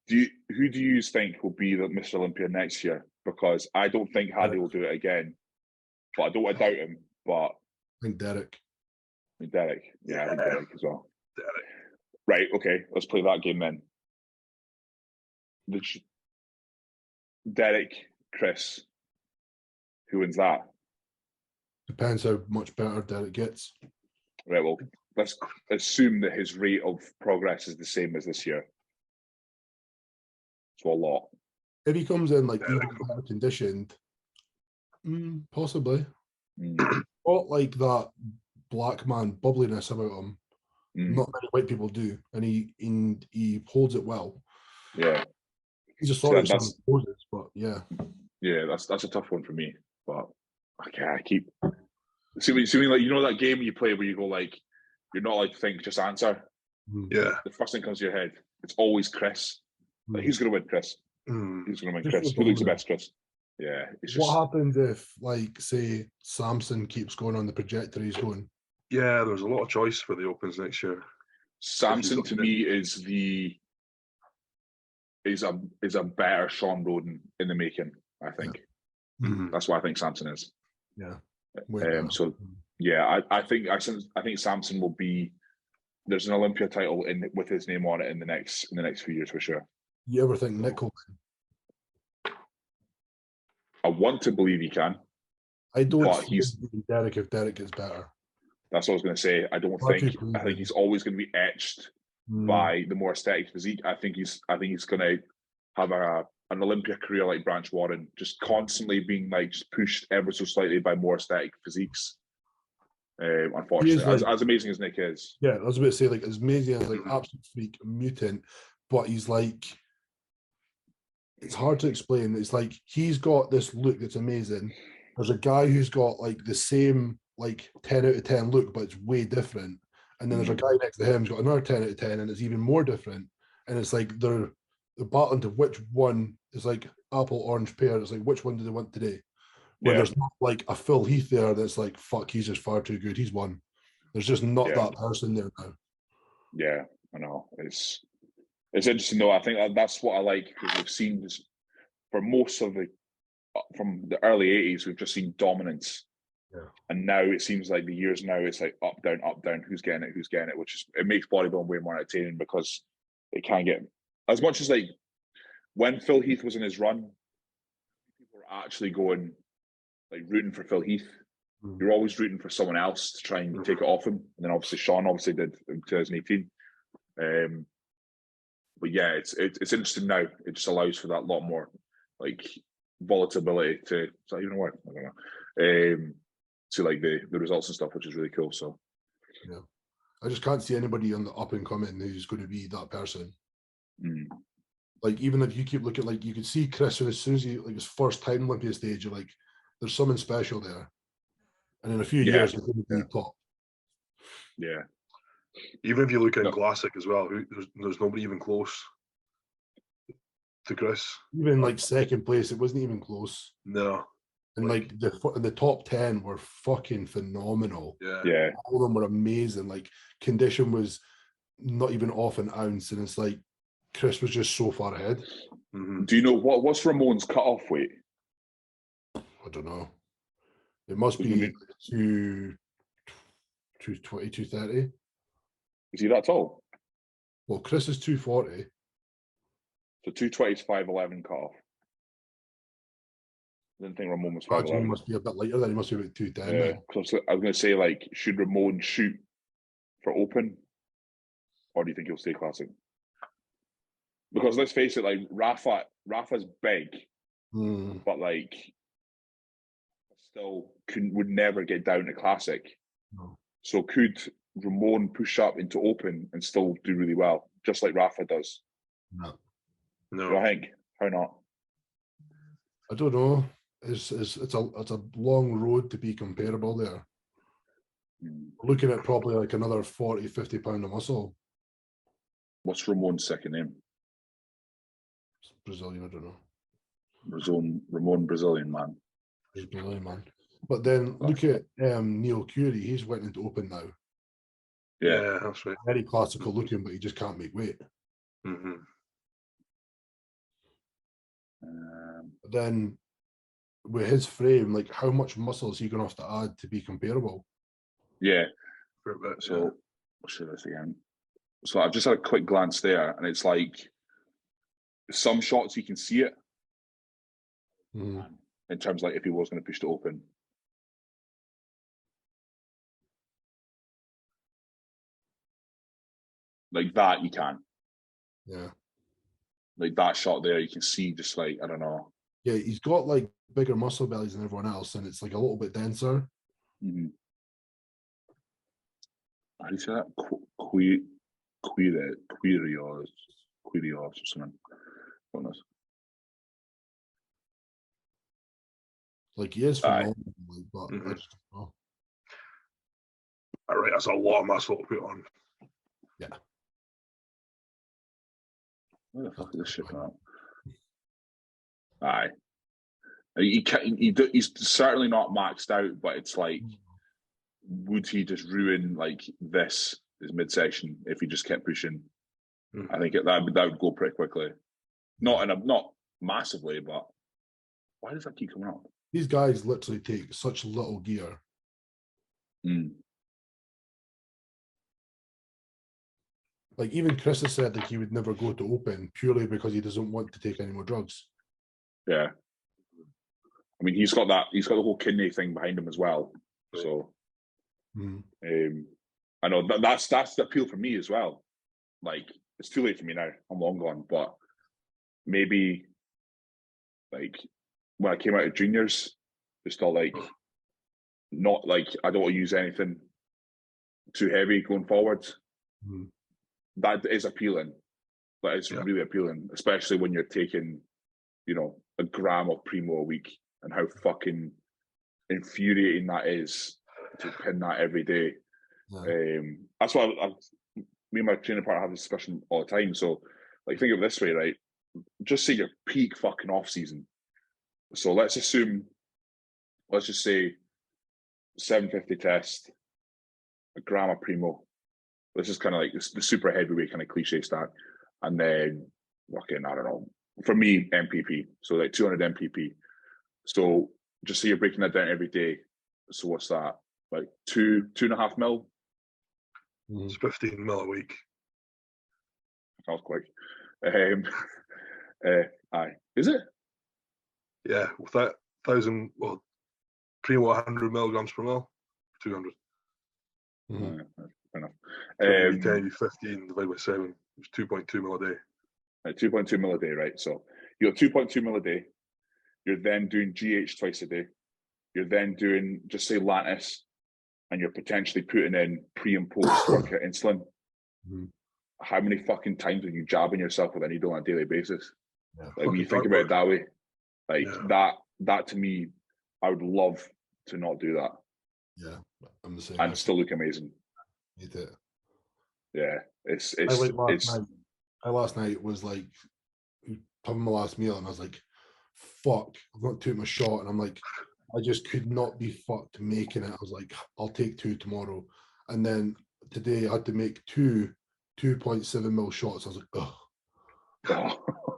Speaker 1: Who do you think will be the Mr. Olympia next year? Because I don't think Hadi will do it again. But I don't want to doubt him. But
Speaker 3: I think Derek.
Speaker 1: Derek. Yeah, I think Derek as well.
Speaker 2: Derek.
Speaker 1: Right, okay. Let's play that game then. Derek, Chris. Who wins that?
Speaker 3: Depends how much better Derek gets.
Speaker 1: Right, well, let's assume that his rate of progress is the same as this year. So a lot.
Speaker 3: If he comes in like even better conditioned, possibly. Not like that black man bubbliness about him. Not many white people do, and he holds it well.
Speaker 1: Yeah,
Speaker 3: he's a solid poses, but yeah,
Speaker 1: that's a tough one for me. But I keep see like that game you play where you go like you're not allowed to think, just answer.
Speaker 2: Yeah,
Speaker 1: the first thing comes to your head. It's always Chris. Like who's going to win, Chris? Who's going to win, Chris? Who looks the best, Chris? Yeah.
Speaker 3: What happens if, like, say, Samson keeps going on the trajectory he's going?
Speaker 2: Yeah, there's a lot of choice for the Opens next year.
Speaker 1: Samson to me is a better Sean Roden in the making. I think that's why I think Samson is.
Speaker 3: Yeah.
Speaker 1: So yeah, I think Samson will be. There's an Olympia title with his name on it in the next few years for sure.
Speaker 3: You ever think Nick will win?
Speaker 1: I want to believe he can.
Speaker 3: I don't see Derek if Derek gets better.
Speaker 1: That's what I was going to say. I think he's always going to be etched by the more aesthetic physique. I think he's going to have an Olympia career like Branch Warren, just constantly being like just pushed ever so slightly by more aesthetic physiques. Unfortunately, as amazing as Nick is.
Speaker 3: Yeah, I was about to say, like, as amazing as like absolute freak, mutant, but he's like, it's hard to explain. It's like he's got this look that's amazing. There's a guy who's got like the same like 10 out of 10 look, but it's way different. And then there's a guy next to him who's got another 10 out of 10, and it's even more different. And it's like they're battling to which one is like apple orange pear. It's like which one do they want today? Where there's not like a Phil Heath there that's like, fuck, he's just far too good. He's won. There's just not that person there now.
Speaker 1: Yeah, I know. It's interesting though. I think that's what I like, because we've seen this for most of from the early 80s, we've just seen dominance. Yeah. And now it seems like the years now, it's like up, down, who's getting it, it makes bodybuilding way more entertaining, because it can get, as much as like when Phil Heath was in his run, people were actually going like rooting for Phil Heath. You're always rooting for someone else to try and take it off him. And then obviously Sean did in 2018. But yeah, it's interesting now. It just allows for that lot more like volatility to, is that even a word? I don't know. To like the results and stuff, which is really cool. So
Speaker 3: yeah, I just can't see anybody on the up and coming who's going to be that person. Like even if you keep looking, like you could see Chris, and as soon as he like his first time Olympia stage, you're like, there's something special there. And in a few years, he's going to be top.
Speaker 1: Yeah.
Speaker 2: Even if you look at Classic as well, there's nobody even close to Chris.
Speaker 3: Even like second place, it wasn't even close.
Speaker 2: No.
Speaker 3: And like the top 10 were fucking phenomenal.
Speaker 2: Yeah.
Speaker 3: All of them were amazing. Like condition was not even off an ounce, and it's like Chris was just so far ahead.
Speaker 1: Do you know what's Ramon's cut-off weight?
Speaker 3: I don't know. It must be 220, 230.
Speaker 1: Is he that tall?
Speaker 3: Well, Chris is 240.
Speaker 1: So 220 is 5'11" cut-off. I didn't think Ramon was
Speaker 3: Imagine he
Speaker 1: 5'11".
Speaker 3: must be a bit lighter than he must be about 210
Speaker 1: Yeah,
Speaker 3: now.
Speaker 1: because I was going to say, like, should Ramon shoot for open, or do you think he'll stay classic? Because let's face it, like Rafa's big, but like still would never get down to classic.
Speaker 3: No.
Speaker 1: So could Ramon push up into open and still do really well, just like Rafa does?
Speaker 2: No.
Speaker 1: I think. How not?
Speaker 3: I don't know. It's a long road to be comparable there. Looking at probably like another 40, 50 pound of muscle.
Speaker 1: What's Ramon's second name?
Speaker 3: It's Brazilian, I don't know.
Speaker 1: Ramon Brazilian man.
Speaker 3: He's Brazilian man. But then look at Neil Curie. He's went into open now.
Speaker 2: Yeah, that's right.
Speaker 3: Very classical looking, but he just can't make weight. Then with his frame, like how much muscle is he going to have to add to be comparable?
Speaker 1: Yeah.
Speaker 2: For a bit,
Speaker 1: so I'll show this again. So I've just had a quick glance there, and it's like some shots you can see it in terms of like if he was going to push to open. Like that, you can.
Speaker 3: Yeah.
Speaker 1: Like that shot there, you can see just like, I don't know.
Speaker 3: Yeah, he's got like bigger muscle bellies than everyone else, and it's like a little bit denser.
Speaker 1: How do you say that? Quirios or something. What knows?
Speaker 3: Like he is phenomenal, but I just don't know.
Speaker 2: All right, that's a lot of muscle to put on.
Speaker 3: Yeah.
Speaker 1: Where the fuck is this shit from? Aye. He's certainly not maxed out, but it's like, would he just ruin like his midsection if he just kept pushing? I think that would go pretty quickly. Not massively, but why does that keep coming up?
Speaker 3: These guys literally take such little gear. Like even Chris has said like he would never go to open purely because he doesn't want to take any more drugs.
Speaker 1: Yeah. I mean, he's got the whole kidney thing behind him as well. So, I know that's the appeal for me as well. Like, it's too late for me now. I'm long gone, but maybe like when I came out of juniors, just all like not like I don't want to use anything too heavy going forward. That is appealing. That is really appealing, especially when you're taking, a gram of Primo a week, and how fucking infuriating that is to pin that every day. That's why me and my training partner have this discussion all the time. So, like, think of it this way, right? Just say your peak fucking off season. So let's just say 750 test, a gram of Primo. This is kind of like the super heavyweight kind of cliche stack, and then fucking I don't know. For me, MPP. So like 200 MPP. So just say you're breaking that down every day. So what's that? Like 2.5 mil?
Speaker 2: It's 15 mil a week.
Speaker 1: That was quick. Aye. Is it?
Speaker 2: Yeah, with that 1,000, Primo 100 milligrams per mil, 200.
Speaker 1: Fair enough.
Speaker 2: So 10, 15 divided by 7, it's 2.2 mil a day.
Speaker 1: 2.2 mil a day, right? So you're 2.2 mil a day. You're then doing GH twice a day. You're then doing, just say, Lantis, and you're potentially putting in pre and post workout insulin. How many fucking times are you jabbing yourself with a needle on a daily basis? Like when you think about it that way, like that to me, I would love to not do that.
Speaker 3: Yeah, I'm the same.
Speaker 1: And still look amazing.
Speaker 3: Hate it.
Speaker 1: Yeah,
Speaker 3: last night was like having my last meal, and I was like, "Fuck, I've not took my shot," and I'm like, I just could not be fucked making it. I was like, I'll take 2 tomorrow, and then today I had to make 2.7 mil shots. I was like, ugh.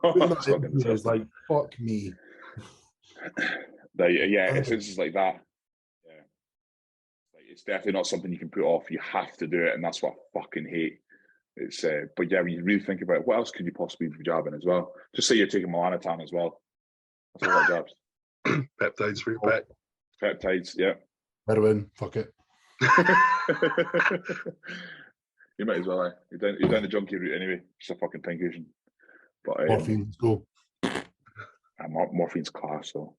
Speaker 3: It's like, fuck me.
Speaker 1: It's just like that. Yeah, like, it's definitely not something you can put off. You have to do it, and that's what I fucking hate. It's but yeah, when you really think about it, what else could you possibly be jabbing as well? Just say you're taking melanotan as well. That's a lot of jabs.
Speaker 2: Peptides for your pet.
Speaker 1: Peptides, yeah.
Speaker 3: Heroin, fuck it.
Speaker 1: You might as well. You're down the junkie route anyway. It's a fucking pincushion. But
Speaker 3: Morphine, let's go.
Speaker 1: Morphine's class, so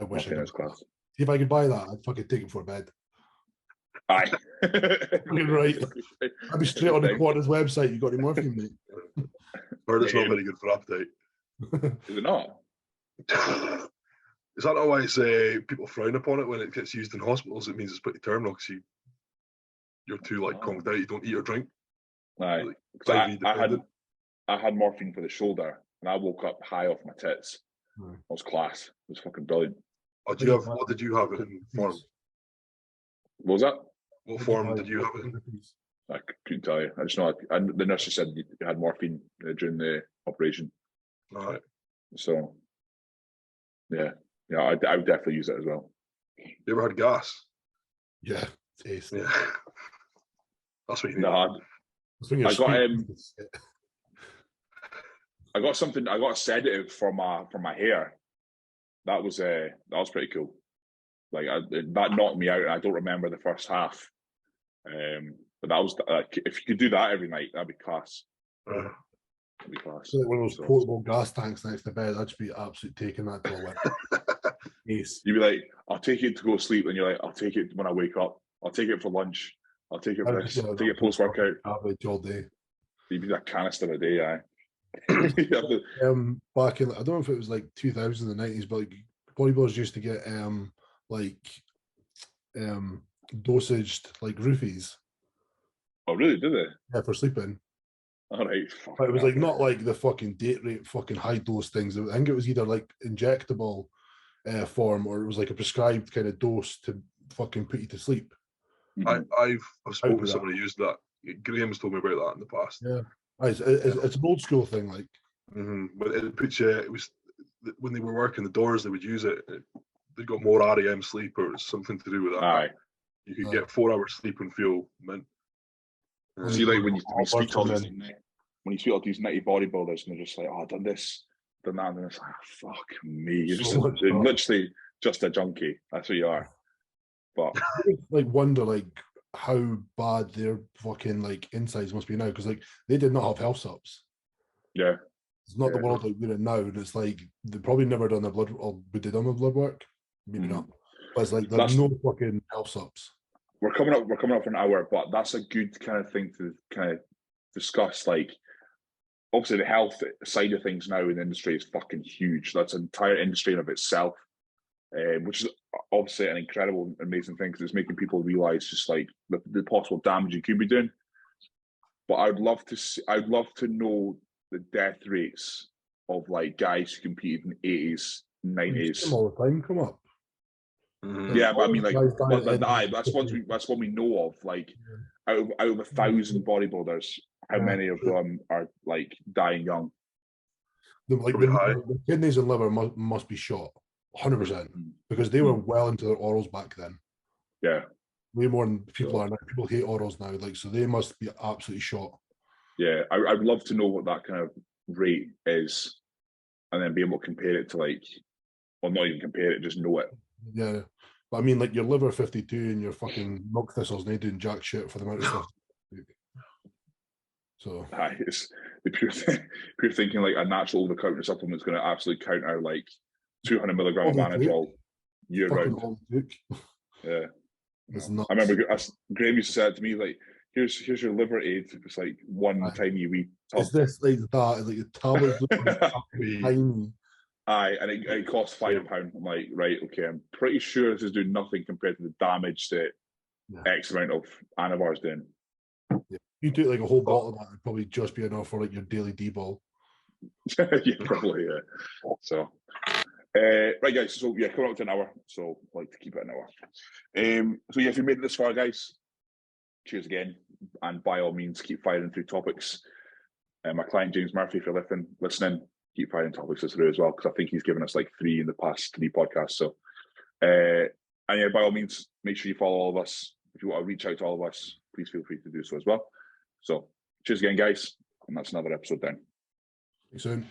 Speaker 3: I wish I
Speaker 1: morphine
Speaker 3: could.
Speaker 1: is class.
Speaker 3: See if I could buy that, I'd fucking take it for bed.
Speaker 1: Aye.
Speaker 3: Fucking right. I'd be straight on the Qantas website. You got any morphine, mate?
Speaker 2: Heard it's not very good for appetite.
Speaker 1: Is it not?
Speaker 2: Is that not why it's people frown upon it when it gets used in hospitals? It means it's pretty terminal because you're too like conked out. You don't eat or drink.
Speaker 1: Aye.
Speaker 2: Like,
Speaker 1: I had morphine for the shoulder, and I woke up high off my tits. It was class. It was fucking brilliant.
Speaker 2: Oh, what did you have it in form?
Speaker 1: What was that?
Speaker 2: What form did you have it in?
Speaker 1: I couldn't tell you. I just know the nurse just said you had morphine during the operation.
Speaker 2: All right.
Speaker 1: So, yeah, I would definitely use it as well.
Speaker 2: You ever had gas?
Speaker 3: Yeah, taste.
Speaker 2: Yeah. That's what you need.
Speaker 1: No, I got something. I got a sedative for my hair. That was pretty cool. Like that knocked me out. And I don't remember the first half. But that was if you could do that every night, that'd be class. That'd be class.
Speaker 3: So like one of those portable gas tanks next to bed. I'd just be absolutely taking that to a win. Yes.
Speaker 1: You'd be like, I'll take it to go sleep, and you're like, I'll take it when I wake up. I'll take it for lunch. I'll take it for this. I'll take it post workout.
Speaker 3: Average all day.
Speaker 1: You'd be a canister a day, aye.
Speaker 3: Back in, I don't know if it was like 2000s and the 90s, but like bodybuilders used to get dosaged like roofies.
Speaker 1: Oh, really? Did they?
Speaker 3: Yeah, for sleeping.
Speaker 1: All right.
Speaker 3: But it was like not like the fucking date rate fucking high dose things. I think it was either like injectable form or it was like a prescribed kind of dose to fucking put you to sleep.
Speaker 2: I've spoken to someone who used that. Graham's told me about that in the past.
Speaker 3: Yeah, it's an old school thing, like.
Speaker 2: But it puts you. It was when they were working the doors, they would use it. They got more REM sleep or something to do with that.
Speaker 1: Aye.
Speaker 2: You could get 4 hours sleep and feel mint.
Speaker 1: See, like when you speak to all these nitty bodybuilders, and they're just like, "Oh, I've done this, done that," and it's like, "Fuck me, you're literally just a junkie." That's what you are. But
Speaker 3: like wonder like how bad their fucking like insides must be now, because like they did not have health subs.
Speaker 1: Yeah,
Speaker 3: it's not the world like we're in now, and it's like they've probably never done their blood, or would they done their blood work? Maybe not. But it's like there's no fucking health subs.
Speaker 1: We're coming up for an hour, but that's a good kind of thing to kind of discuss. Like, obviously, the health side of things now in the industry is fucking huge. That's an entire industry in of itself, which is obviously an incredible, amazing thing because it's making people realize just like the possible damage you could be doing. But I'd love to know the death rates of like guys who competed in the 80s, 90s.
Speaker 3: All the time come up.
Speaker 1: Yeah, but I mean, like, that's what we know of. Like, out of 1,000 bodybuilders, how many of them are like dying young?
Speaker 3: The kidneys and liver must be shot 100% because they were well into their orals back then.
Speaker 1: Yeah,
Speaker 3: way more than people are now. People hate orals now, like, so they must be absolutely shot.
Speaker 1: Yeah, I'd love to know what that kind of rate is, and then be able to compare it to like, well, not even compare it, just know it.
Speaker 3: Yeah, but I mean, like your liver 52 and your fucking milk thistles, and they doing jack shit for the amount of stuff. So
Speaker 1: it's the pure thinking like a natural over-the-counter supplement is going to absolutely counter like 200 milligram of Anadrol year round. Yeah,
Speaker 3: it's nuts.
Speaker 1: I remember Graham used to say it to me like, "Here's your liver aid. It's like one tiny wee tub."
Speaker 3: Is this like that? Like the tablets tiny.
Speaker 1: Aye, and it costs £5. I'm like, right, okay, I'm pretty sure this is doing nothing compared to the damage that X amount of Anavar's doing.
Speaker 3: Yeah. You do like a whole bottle of that, it'd probably just be enough for like your daily D-ball.
Speaker 1: Yeah, probably, yeah. So, right, guys, so yeah, coming up to an hour, so I'd like to keep it an hour. So yeah, if you made it this far, guys, cheers again, and by all means, keep firing through topics. My client, James Murphy, if you're listening, keep firing topics through as well, because I think he's given us like 3 in the past 3 podcasts. So, and yeah, by all means, make sure you follow all of us. If you want to reach out to all of us, please feel free to do so as well. So, cheers again, guys, and that's another episode down.
Speaker 3: See you soon.